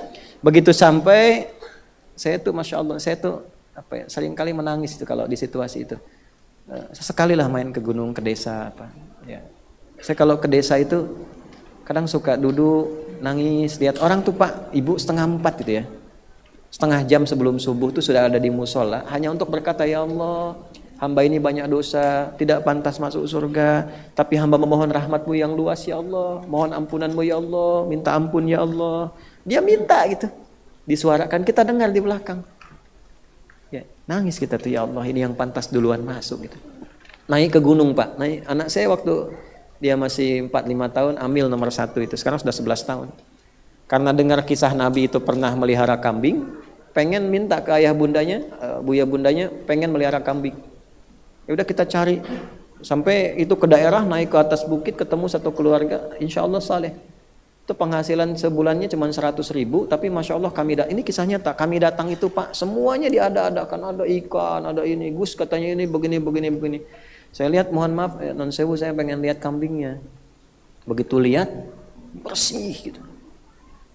Begitu sampai, saya tuh Masya Allah, saya tuh sering kali menangis itu kalau di situasi itu. Sesekali lah main ke gunung, ke desa apa. Ya. Saya kalau ke desa itu kadang suka duduk nangis lihat orang tuh Pak, Ibu 3:30 gitu ya. Setengah jam sebelum subuh tuh sudah ada di musola hanya untuk berkata, ya Allah, hamba ini banyak dosa, tidak pantas masuk surga, tapi hamba memohon rahmat-Mu yang luas ya Allah, mohon ampunan-Mu ya Allah, minta ampun ya Allah. Dia minta gitu. Disuarakan, kita dengar di belakang. Ya, nangis kita tuh, ya Allah, ini yang pantas duluan masuk gitu. Naik ke gunung Pak, naik. Anak saya waktu dia masih 4-5 tahun, ambil nomor 1 itu, sekarang sudah 11 tahun. Karena dengar kisah Nabi itu pernah melihara kambing, pengen minta ke ayah bundanya, buya bundanya, pengen melihara kambing. Ya udah kita cari, sampai itu ke daerah, naik ke atas bukit, ketemu satu keluarga, insya Allah saleh. Itu penghasilan sebulannya cuma 100.000, tapi Masya Allah ini kisahnya tak, kami datang itu Pak, semuanya diada-adakan, ada ikan, ada ini, Gus katanya ini begini. Saya lihat, mohon maaf, non sewu, saya pengen lihat kambingnya. Begitu lihat, bersih gitu.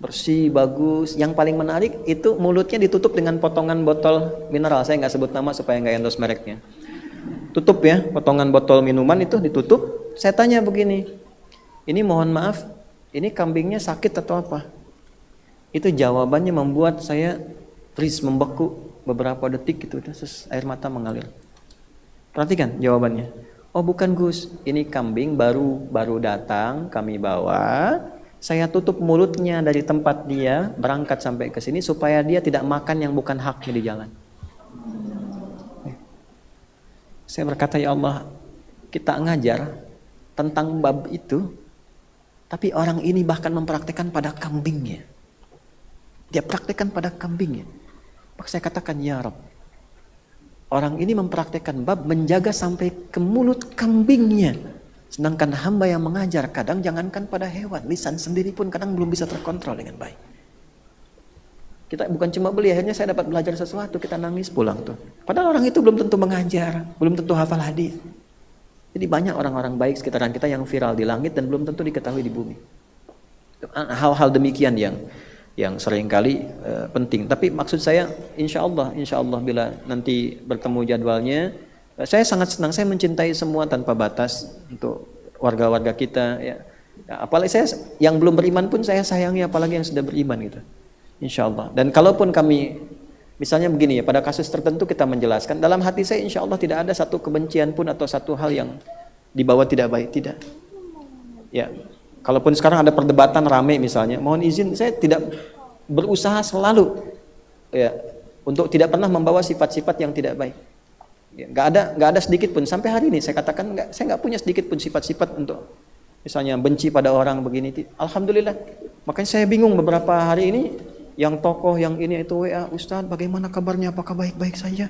Bersih, bagus. Yang paling menarik itu mulutnya ditutup dengan potongan botol mineral. Saya nggak sebut nama supaya nggak endorse mereknya. Tutup ya, potongan botol minuman itu ditutup. Saya tanya begini, ini mohon maaf, ini kambingnya sakit atau apa? Itu jawabannya membuat saya freeze, membeku beberapa detik gitu, terus air mata mengalir. Perhatikan jawabannya. Oh bukan Gus, ini kambing baru datang, kami bawa. Saya tutup mulutnya dari tempat dia berangkat sampai ke sini supaya dia tidak makan yang bukan haknya di jalan. Saya berkata, ya Allah, kita ngajar tentang bab itu, tapi orang ini bahkan mempraktekkan pada kambingnya. Dia praktekkan pada kambingnya. Maka saya katakan, ya Rabb, orang ini mempraktekkan bab menjaga sampai ke mulut kambingnya. Sedangkan hamba yang mengajar kadang jangankan pada hewan, lisan sendiri pun kadang belum bisa terkontrol dengan baik. Kita bukan cuma beli, akhirnya saya dapat belajar sesuatu, kita nangis pulang tuh. Padahal orang itu belum tentu mengajar, belum tentu hafal hadis. Jadi banyak orang-orang baik sekitaran kita yang viral di langit dan belum tentu diketahui di bumi. Hal-hal demikian yang seringkali penting. Tapi maksud saya, insya Allah bila nanti bertemu jadwalnya, saya sangat senang. Saya mencintai semua tanpa batas untuk warga-warga kita. Ya. Apalagi saya yang belum beriman pun saya sayangi, apalagi yang sudah beriman gitu. Insya Allah. Dan kalaupun kami misalnya begini ya, pada kasus tertentu kita menjelaskan, dalam hati saya insya Allah tidak ada satu kebencian pun atau satu hal yang dibawa tidak baik, tidak. Ya, kalaupun sekarang ada perdebatan rame misalnya, mohon izin saya tidak berusaha selalu ya untuk tidak pernah membawa sifat-sifat yang tidak baik. Ya, nggak ada sedikit pun sampai hari ini saya katakan saya nggak punya sedikit pun sifat-sifat untuk misalnya benci pada orang begini. Alhamdulillah. Makanya saya bingung beberapa hari ini. Yang tokoh yang ini itu WA, Ustaz bagaimana kabarnya, apakah baik-baik saja?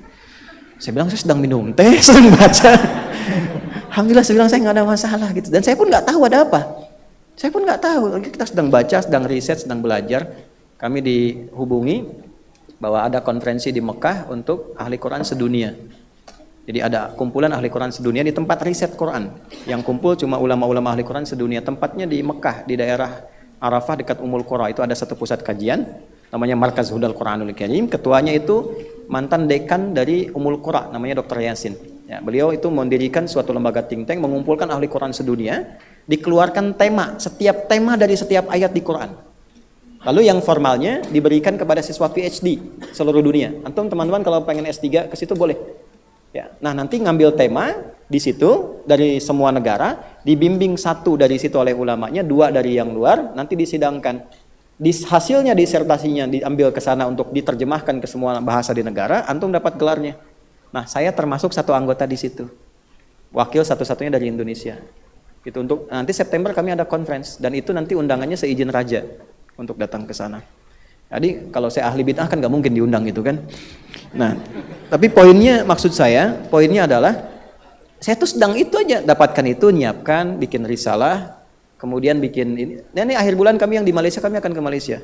Saya bilang saya sedang minum teh, sedang baca. Alhamdulillah saya bilang saya nggak ada masalah gitu. Dan saya pun nggak tahu ada apa. Saya pun nggak tahu. Kita sedang baca, sedang riset, sedang belajar. Kami dihubungi bahwa ada konferensi di Mekah untuk ahli Quran sedunia. Jadi ada kumpulan ahli Quran sedunia di tempat riset Quran. Yang kumpul cuma ulama-ulama ahli Quran sedunia. Tempatnya di Mekah, di daerah Arafah dekat Ummul Qura. Itu ada satu pusat kajian. Namanya Markaz Hudal Quranul Karim. Ketuanya itu mantan dekan dari Ummul Qura, namanya Dr. Yasin. Ya, beliau itu mendirikan suatu lembaga think tank, mengumpulkan ahli Quran sedunia, dikeluarkan tema, setiap tema dari setiap ayat di Quran. Lalu yang formalnya diberikan kepada siswa PhD seluruh dunia. Antum teman-teman kalau pengen S3 ke situ boleh. Ya, nah nanti ngambil tema di situ dari semua negara, dibimbing satu dari situ oleh ulamanya, dua dari yang luar, nanti disidangkan. Hasilnya disertasinya diambil ke sana untuk diterjemahkan ke semua bahasa di negara, antum dapat gelarnya. Nah, saya termasuk satu anggota di situ. Wakil satu-satunya dari Indonesia. Itu untuk nanti September kami ada conference dan itu nanti undangannya seizin raja untuk datang ke sana. Jadi kalau saya ahli bid'ah kan nggak mungkin diundang gitu kan. Nah, tapi poinnya adalah saya tuh sedang itu aja, dapatkan itu, nyiapkan, bikin risalah, kemudian bikin ini. Dan ini akhir bulan kami yang di Malaysia, kami akan ke Malaysia.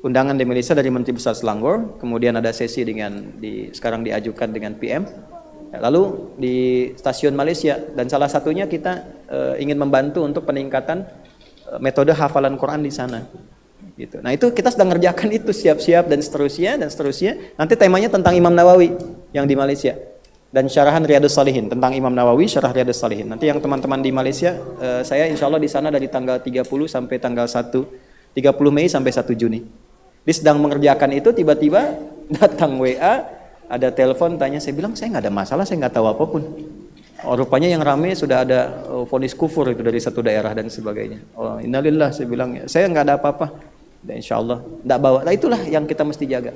Undangan di Malaysia dari Menteri Besar Selangor, kemudian ada sesi sekarang diajukan dengan PM. Lalu di stasiun Malaysia dan salah satunya kita ingin membantu untuk peningkatan metode hafalan Quran di sana. Gitu. Nah itu kita sedang ngerjakan itu siap-siap dan seterusnya. Nanti temanya tentang Imam Nawawi yang di Malaysia dan syarahan Riyadhus Shalihin tentang Imam Nawawi, syarah Riyadhus Shalihin. Nanti yang teman-teman di Malaysia, saya insya Allah di sana dari tanggal 30 sampai tanggal 30 Mei sampai 1 Juni. Dia sedang mengerjakan itu, tiba-tiba datang WA, ada telepon tanya, saya bilang saya nggak ada masalah, saya nggak tahu apapun. Oh, rupanya yang rame sudah ada vonis kufur itu dari satu daerah dan sebagainya. Oh, innalillah, saya bilang saya nggak ada apa-apa. Dan insya Allah nggak bawa. Nah itulah yang kita mesti jaga,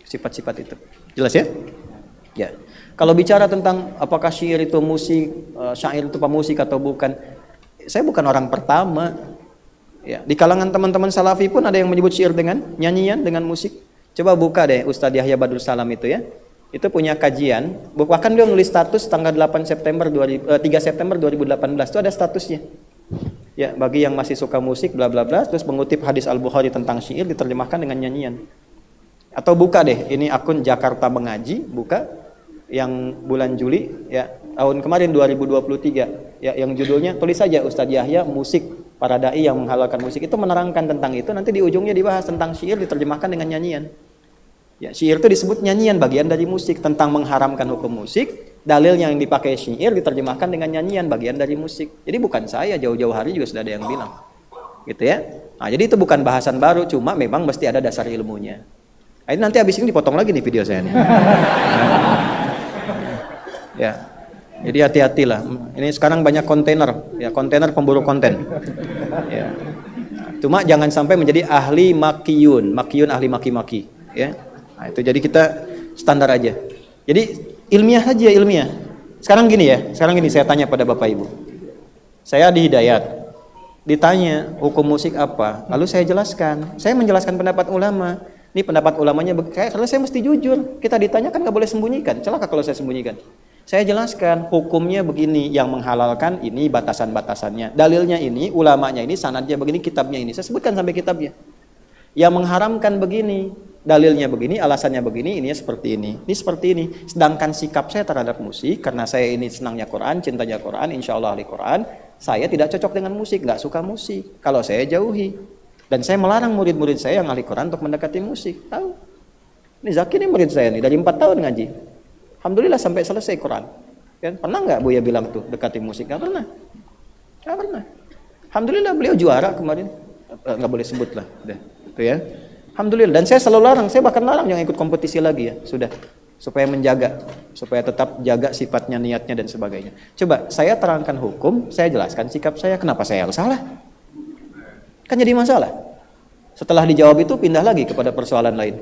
sifat-sifat itu. Jelas ya? Ya. Kalau bicara tentang apakah syair itu musik, syair itu pemusik atau bukan, saya bukan orang pertama. Ya, di kalangan teman-teman salafi pun ada yang menyebut syair dengan nyanyian, dengan musik. Coba buka deh Ustadz Yahya Badrul Salam itu ya. Itu punya kajian, bahkan dia nulis status tanggal 3 September 2018 itu ada statusnya. Ya, bagi yang masih suka musik bla bla bla, terus mengutip hadis Al-Bukhari tentang syair diterjemahkan dengan nyanyian. Atau buka deh, ini akun Jakarta Mengaji, buka yang bulan Juli ya, tahun kemarin 2023 ya, yang judulnya tulis saja Ustadz Yahya musik, para dai yang menghalalkan musik, itu menerangkan tentang itu, nanti di ujungnya dibahas tentang syair diterjemahkan dengan nyanyian. Ya, syair itu disebut nyanyian, bagian dari musik, tentang mengharamkan hukum musik, dalilnya yang dipakai syair diterjemahkan dengan nyanyian, bagian dari musik. Jadi bukan saya, jauh-jauh hari juga sudah ada yang bilang. Gitu ya. Nah, jadi itu bukan bahasan baru, cuma memang mesti ada dasar ilmunya. Nah, ini nanti habis ini dipotong lagi nih video saya nih. Ya. Jadi hati-hatilah. Ini sekarang banyak kontainer, ya, kontainer pemburu konten. Ya. Cuma jangan sampai menjadi ahli makiyun ahli maki-maki, ya. Nah, itu jadi kita standar aja. Jadi ilmiah saja, ilmiah. Sekarang gini saya tanya pada Bapak Ibu. Saya di Hidayat, ditanya hukum musik apa, lalu saya jelaskan. Saya menjelaskan pendapat ulama. Ini pendapat ulamanya, karena saya mesti jujur. Kita ditanya kan nggak boleh sembunyikan. Celaka kalau saya sembunyikan. Saya jelaskan hukumnya begini, yang menghalalkan ini batasan-batasannya. Dalilnya ini, ulamanya ini, sanadnya begini, kitabnya ini. Saya sebutkan sampai kitabnya. Yang mengharamkan begini. dalilnya begini, alasannya begini, ini seperti ini seperti ini. Sedangkan sikap saya terhadap musik, karena saya ini senangnya Quran, cintanya Quran, insya Allah ahli Quran, saya tidak cocok dengan musik, nggak suka musik. Kalau saya jauhi, dan saya melarang murid-murid saya yang ahli Quran untuk mendekati musik. Tahu? Ini Zaki ini murid saya nih, dari 4 tahun ngaji. Alhamdulillah sampai selesai Quran. Kan? Pernah nggak Buya bilang tuh dekati musik? Nggak pernah. Nggak pernah. Alhamdulillah beliau juara kemarin. Nggak boleh sebut lah, udah. Itu ya. Alhamdulillah. Dan saya selalu larang, saya bahkan larang yang ikut kompetisi lagi ya, sudah. Supaya menjaga, supaya tetap jaga sifatnya, niatnya dan sebagainya. Coba saya terangkan hukum, saya jelaskan sikap saya, kenapa saya harus salah? Kan jadi masalah. Setelah dijawab itu pindah lagi kepada persoalan lain.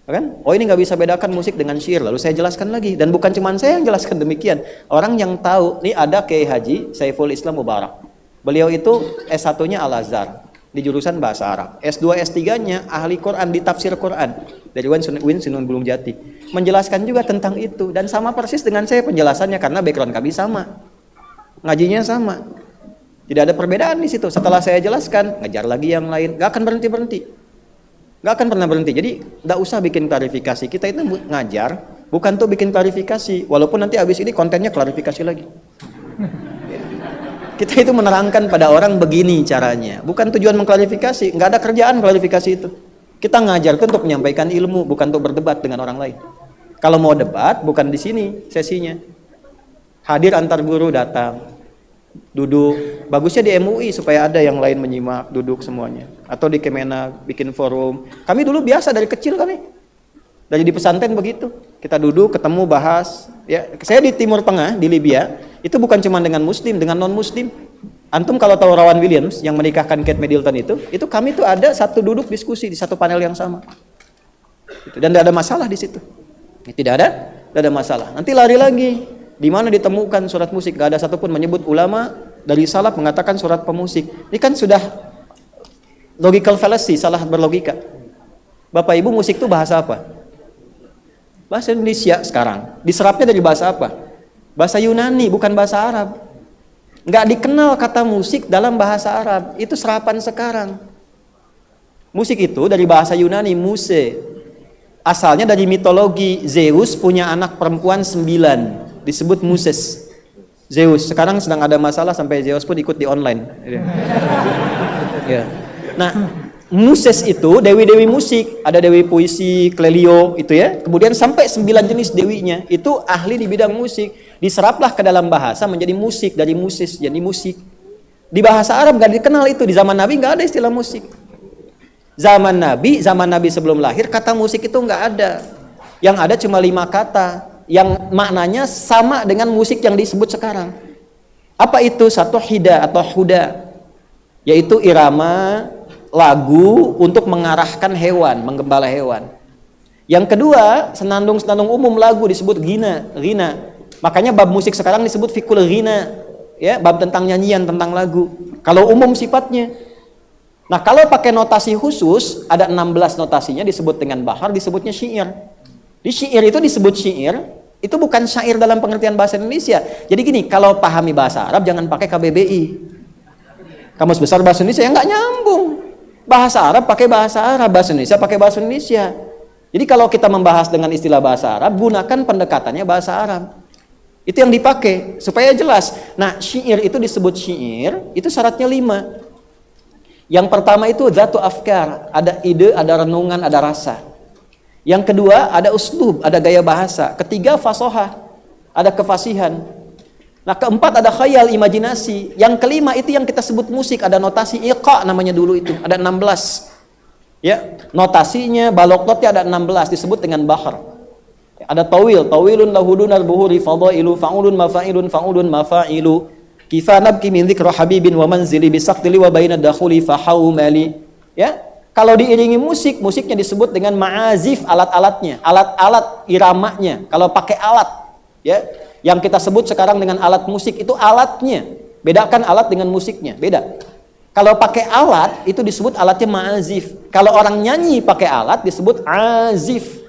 Kan? Oh ini nggak bisa bedakan musik dengan syair, lalu saya jelaskan lagi. Dan bukan cuma saya yang jelaskan demikian. Orang yang tahu, ini ada Kiai Haji Saiful Islam Mubarak. Beliau itu S1-nya Al-Azhar di jurusan bahasa Arab. S2, S3-nya ahli Quran di tafsir Quran dari Win Sinun Gunung Jati. Menjelaskan juga tentang itu dan sama persis dengan saya penjelasannya karena background kami sama. Ngajinya sama. Tidak ada perbedaan di situ. Setelah saya jelaskan, ngajar lagi yang lain. Gak akan berhenti-berhenti. Gak akan pernah berhenti. Jadi gak usah bikin klarifikasi. Kita itu ngajar, bukan tuh bikin klarifikasi. Walaupun nanti habis ini kontennya klarifikasi lagi. Kita itu menerangkan pada orang begini caranya. Bukan tujuan mengklarifikasi. Gak ada kerjaan klarifikasi itu. Kita ngajar itu untuk menyampaikan ilmu, bukan untuk berdebat dengan orang lain. Kalau mau debat, bukan di sini sesinya. Hadir antar guru datang. Duduk, bagusnya di MUI supaya ada yang lain menyimak, duduk semuanya. Atau di Kemenak, bikin forum. Kami dulu biasa dari kecil kami. Dari di pesantren begitu. Kita duduk, ketemu, bahas. Ya, saya di Timur Tengah, di Libya, itu bukan cuma dengan muslim, dengan non-muslim. Antum kalau tahu Rawan Williams yang menikahkan Kate Middleton itu kami tuh ada satu duduk diskusi di satu panel yang sama. Dan tidak ada masalah di situ. Tidak ada masalah. Nanti lari lagi. Di mana ditemukan surat musik? Gak ada satupun menyebut ulama dari salaf mengatakan surat pemusik. Ini kan sudah logical fallacy, salah berlogika. Bapak Ibu, musik itu bahasa apa? Bahasa Indonesia sekarang. Diserapnya dari bahasa apa? Bahasa Yunani, bukan bahasa Arab. Gak dikenal kata musik dalam bahasa Arab. Itu serapan sekarang. Musik itu dari bahasa Yunani, muse. Asalnya dari mitologi, Zeus punya anak perempuan 9. Disebut Muses. Zeus. Sekarang sedang ada masalah sampai Zeus pun ikut di online. Ya. Nah, Muses itu dewi-dewi musik. Ada dewi puisi, Clelio itu ya. Kemudian sampai 9 jenis dewinya. Itu ahli di bidang musik. Diseraplah ke dalam bahasa menjadi musik. Dari Muses jadi musik. Di bahasa Arab gak dikenal itu. Di zaman Nabi gak ada istilah musik. Zaman Nabi sebelum lahir kata musik itu gak ada. Yang ada cuma 5 kata. Yang maknanya sama dengan musik yang disebut sekarang. Apa itu? Satu hida atau huda, yaitu irama lagu untuk mengarahkan hewan, menggembala hewan. Yang kedua, senandung-senandung umum lagu disebut ghina. Makanya bab musik sekarang disebut fikul ghina, ya, bab tentang nyanyian, tentang lagu. Kalau umum sifatnya. Nah, kalau pakai notasi khusus, ada 16 notasinya disebut dengan bahar, disebutnya syair. Di syair itu disebut syair, itu bukan syair dalam pengertian bahasa Indonesia. Jadi gini, kalau pahami bahasa Arab jangan pakai KBBI. Kamus Besar Bahasa Indonesia yang nggak nyambung. Bahasa Arab pakai bahasa Arab, bahasa Indonesia pakai bahasa Indonesia. Jadi kalau kita membahas dengan istilah bahasa Arab, gunakan pendekatannya bahasa Arab. Itu yang dipakai supaya jelas. Nah, syair itu disebut syair, itu syaratnya 5. Yang pertama itu zatu afkar, ada ide, ada renungan, ada rasa. Yang kedua, ada uslub, ada gaya bahasa. Ketiga, fasohah, ada kefasihan. Nah, keempat, ada khayal, imajinasi. Yang kelima, itu yang kita sebut musik, ada notasi iqa namanya dulu itu, ada 16. Ya, notasinya, balokotnya ada 16, disebut dengan bahar. Ada tawilun lahudunar buhuri fadailu, fa'ulun mafa'ilu, kifanab ki min dzikra habibin wa manzili bisaqtili wa baina dakhuli fahaumali. Ya. Kalau diiringi musik, musiknya disebut dengan ma'azif, alat-alatnya, alat-alat iramanya. Kalau pakai alat, ya, yang kita sebut sekarang dengan alat musik itu alatnya. Bedakan alat dengan musiknya, beda. Kalau pakai alat itu disebut alatnya ma'azif. Kalau orang nyanyi pakai alat disebut azif.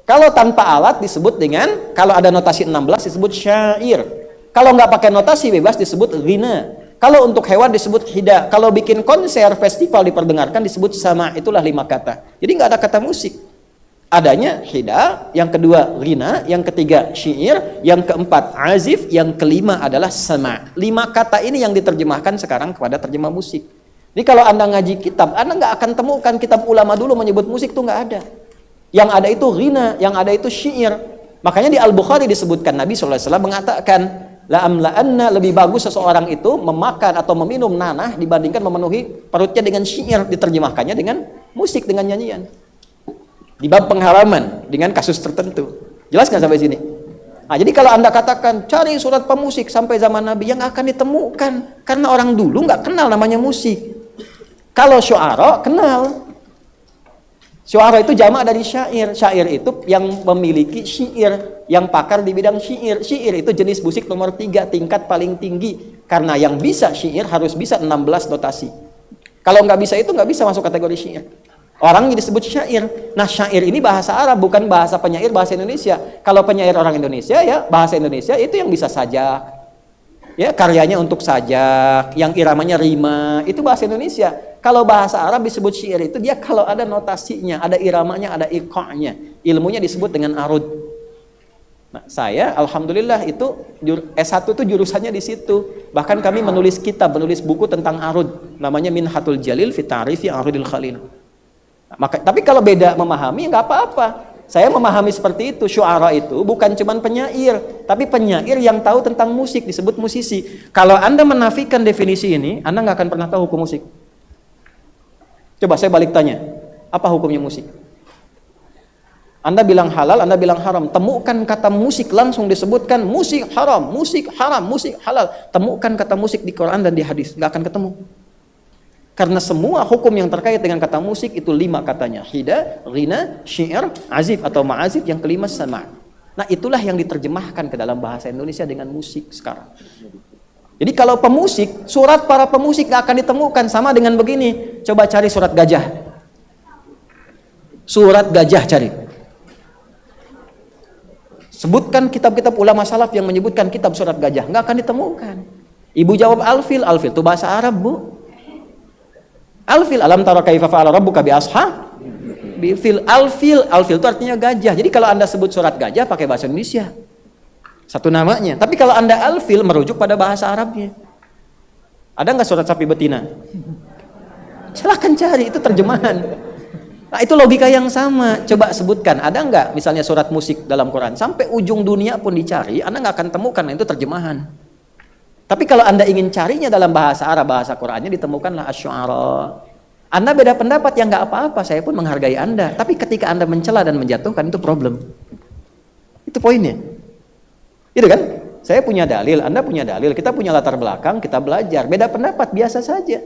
Kalau tanpa alat disebut dengan, kalau ada notasi 16 disebut syair. Kalau nggak pakai notasi bebas disebut ghina. Kalau untuk hewan disebut hida. Kalau bikin konser, festival diperdengarkan disebut sama. Itulah 5 kata. Jadi nggak ada kata musik. Adanya hida, yang kedua ghina, yang ketiga syair, yang keempat azif, yang kelima adalah sama. 5 kata ini yang diterjemahkan sekarang kepada terjemah musik. Jadi kalau Anda ngaji kitab, Anda nggak akan temukan kitab ulama dulu menyebut musik, itu nggak ada. Yang ada itu ghina, yang ada itu syair. Makanya di Al-Bukhari disebutkan Nabi SAW mengatakan, la'amla'anna, lebih bagus seseorang itu memakan atau meminum nanah dibandingkan memenuhi perutnya dengan syair, diterjemahkannya dengan musik, dengan nyanyian. Di bab pengharaman dengan kasus tertentu. Jelas nggak sampai sini? Nah, jadi kalau Anda katakan cari surat pemusik sampai zaman Nabi, yang akan ditemukan karena orang dulu nggak kenal namanya musik. Kalau syu'ara kenal. Syu'ara itu jamak dari syair. Syair itu yang memiliki syair, yang pakar di bidang syair. Syair itu jenis musik nomor 3, tingkat paling tinggi. Karena yang bisa syair harus bisa 16 notasi. Kalau nggak bisa itu nggak bisa masuk kategori syair. Orangnya disebut syair. Nah, syair ini bahasa Arab, bukan bahasa penyair bahasa Indonesia. Kalau penyair orang Indonesia, ya bahasa Indonesia itu yang bisa sajak. Ya, karyanya untuk sajak, yang iramanya rima, itu bahasa Indonesia. Kalau bahasa Arab disebut syair itu dia kalau ada notasinya, ada iramanya, ada iqa'nya. Ilmunya disebut dengan arud. Nah, saya alhamdulillah itu S1 itu jurusannya di situ. Bahkan kami menulis kitab, menulis buku tentang arud, namanya Minhatul Jalil fi Ta'rifi Arudil Khalil. Nah, tapi kalau beda memahami nggak apa-apa. Saya memahami seperti itu. Syu'ara itu bukan cuma penyair, tapi penyair yang tahu tentang musik, disebut musisi. Kalau Anda menafikan definisi ini, Anda nggak akan pernah tahu hukum musik. Coba saya balik tanya, apa hukumnya musik? Anda bilang halal, Anda bilang haram. Temukan kata musik, langsung disebutkan musik haram, musik haram, musik halal. Temukan kata musik di Quran dan di hadis, nggak akan ketemu. Karena semua hukum yang terkait dengan kata musik itu 5 katanya. Hida, ghina, syair, azif atau ma'azif, yang kelima sama. Nah, itulah yang diterjemahkan ke dalam bahasa Indonesia dengan musik sekarang. Jadi kalau pemusik, surat para pemusik gak akan ditemukan. Sama dengan begini, coba cari surat gajah. Surat gajah cari. Sebutkan kitab-kitab ulama salaf yang menyebutkan kitab surat gajah, gak akan ditemukan. Ibu jawab alfil, alfil itu bahasa Arab, Bu. Alfil, alam tara kaifa fa'ala rabbuka bi ashab bifil. Alfil, alfil itu artinya gajah. Jadi kalau Anda sebut surat gajah pakai bahasa Indonesia, satu namanya. Tapi kalau Anda alfil merujuk pada bahasa Arabnya. Ada nggak surat sapi betina? Silahkan cari, itu terjemahan. Nah, itu logika yang sama. Coba sebutkan, ada nggak misalnya surat musik dalam Quran? Sampai ujung dunia pun dicari, Anda nggak akan temukan, itu terjemahan. Tapi kalau Anda ingin carinya dalam bahasa Arab, bahasa Qurannya, ditemukanlah asy-syu'ara. Anda beda pendapat, ya nggak apa-apa, saya pun menghargai Anda. Tapi ketika Anda mencela dan menjatuhkan, itu problem. Itu poinnya. Itu kan? Saya punya dalil, Anda punya dalil, kita punya latar belakang, kita belajar. Beda pendapat, biasa saja.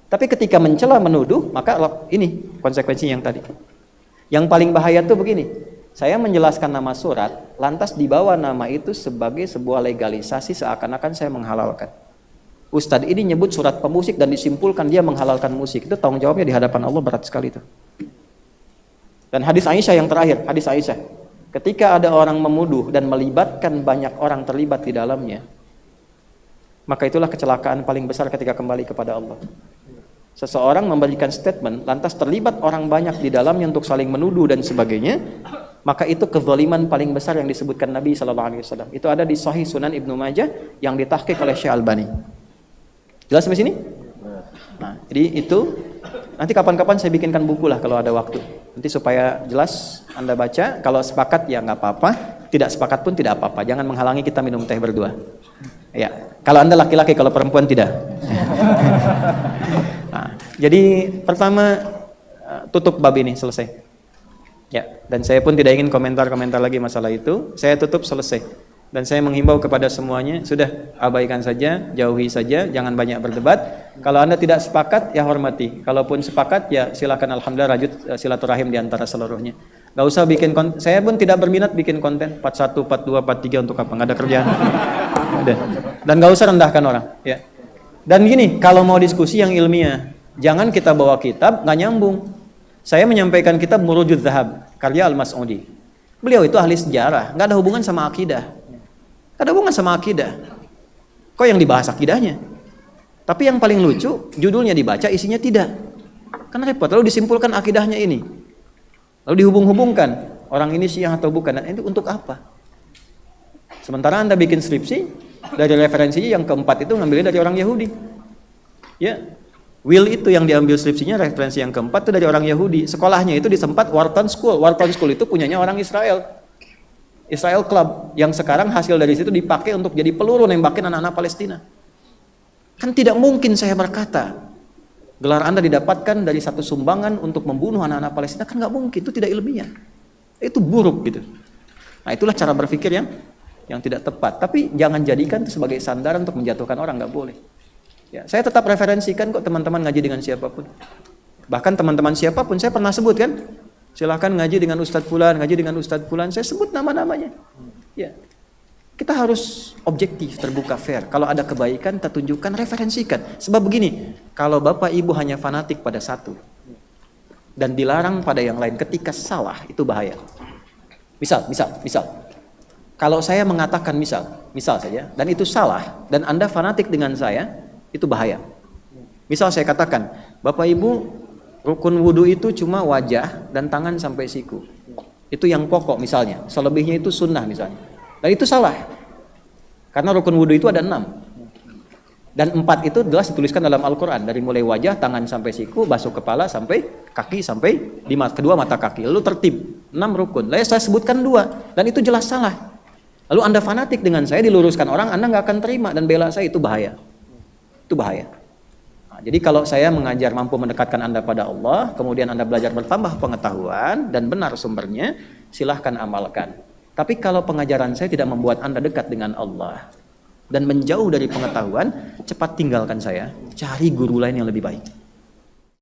Tapi ketika mencela, menuduh, maka ini konsekuensi yang tadi. Yang paling bahaya tuh begini. Saya menjelaskan nama surat, lantas dibawa nama itu sebagai sebuah legalisasi, seakan-akan saya menghalalkan. Ustadz ini nyebut surat pemusik dan disimpulkan dia menghalalkan musik. Itu tanggung jawabnya di hadapan Allah berat sekali itu. Dan hadis Aisyah yang terakhir, hadis Aisyah. Ketika ada orang memuduh dan melibatkan banyak orang terlibat di dalamnya, maka itulah kecelakaan paling besar ketika kembali kepada Allah. Seseorang memberikan statement, lantas terlibat orang banyak di dalamnya untuk saling menuduh dan sebagainya, maka itu kezaliman paling besar yang disebutkan Nabi SAW. Itu ada di Sahih Sunan Ibnu Majah yang ditahqiq oleh Syekh Albani. Jelas sampai sini? Nah, jadi itu nanti kapan-kapan saya bikinkan buku lah kalau ada waktu. Nanti supaya jelas Anda baca. Kalau sepakat ya nggak apa-apa, tidak sepakat pun tidak apa-apa. Jangan menghalangi kita minum teh berdua. Ya, kalau Anda laki-laki, kalau perempuan tidak. Nah, jadi pertama tutup bab ini, selesai. Ya, dan saya pun tidak ingin komentar-komentar lagi masalah itu. Saya tutup, selesai. Dan saya menghimbau kepada semuanya, sudah abaikan saja, jauhi saja, jangan banyak berdebat. Kalau Anda tidak sepakat, ya hormati. Kalaupun sepakat, ya silakan, alhamdulillah, rajut silaturahim di antara seluruhnya. Gak usah bikin konten. Saya pun tidak berminat bikin konten 41, 42, 43 untuk apa? Nggak ada kerjaan. Udah. Dan gak usah rendahkan orang. Ya. Dan gini, kalau mau diskusi yang ilmiah, jangan kita bawa kitab nggak nyambung. Saya menyampaikan kitab Murujud Zahab, karya Al-Mas'udi. Beliau itu ahli sejarah, nggak ada hubungan sama akidah. Nggak ada hubungan sama akidah. Kok yang dibahas akidahnya? Tapi yang paling lucu, judulnya dibaca, isinya tidak. Kan repot, lalu disimpulkan akidahnya ini. Lalu dihubung-hubungkan, orang ini Syiah atau bukan, dan itu untuk apa? Sementara Anda bikin skripsi, dari referensinya yang keempat itu ngambilnya dari orang Yahudi. Ya, Will itu yang diambil skripsinya, referensi yang keempat itu dari orang Yahudi. Sekolahnya itu di tempat Wharton School. Wharton School itu punyanya orang Israel. Israel Club, yang sekarang hasil dari situ dipakai untuk jadi peluru nembakin anak-anak Palestina. Kan tidak mungkin saya berkata, gelar Anda didapatkan dari satu sumbangan untuk membunuh anak-anak Palestina, kan nggak mungkin, itu tidak ilmiah. Itu buruk gitu. Nah, itulah cara berpikir yang tidak tepat. Tapi jangan jadikan itu sebagai sandaran untuk menjatuhkan orang, nggak boleh. Ya, saya tetap referensikan kok teman-teman ngaji dengan siapapun. Bahkan teman-teman siapapun saya pernah sebut kan, silahkan ngaji dengan Ustadz Fulan, ngaji dengan Ustadz Fulan, saya sebut nama-namanya. Ya, kita harus objektif, terbuka, fair. Kalau ada kebaikan, kita tunjukkan, referensikan. Sebab begini, kalau Bapak Ibu hanya fanatik pada satu dan dilarang pada yang lain ketika salah, itu bahaya. Misal. Kalau saya mengatakan misal saja, dan itu salah, dan Anda fanatik dengan saya, itu bahaya. Misal saya katakan, Bapak Ibu, rukun wudhu itu cuma wajah dan tangan sampai siku. Itu yang pokok misalnya, selebihnya itu sunnah misalnya. Dan itu salah. Karena rukun wudhu itu ada 6. Dan 4 itu jelas dituliskan dalam Al-Quran. Dari mulai wajah, tangan sampai siku, basuh kepala sampai kaki, sampai di kedua mata kaki. Lalu tertib, 6 rukun. Lalu saya sebutkan 2, dan itu jelas salah. Lalu Anda fanatik dengan saya, diluruskan orang, Anda nggak akan terima dan bela saya, itu bahaya. Itu bahaya. Nah, jadi kalau saya mengajar mampu mendekatkan Anda pada Allah, kemudian Anda belajar bertambah pengetahuan dan benar sumbernya, silahkan amalkan. Tapi kalau pengajaran saya tidak membuat Anda dekat dengan Allah dan menjauh dari pengetahuan, cepat tinggalkan saya, cari guru lain yang lebih baik.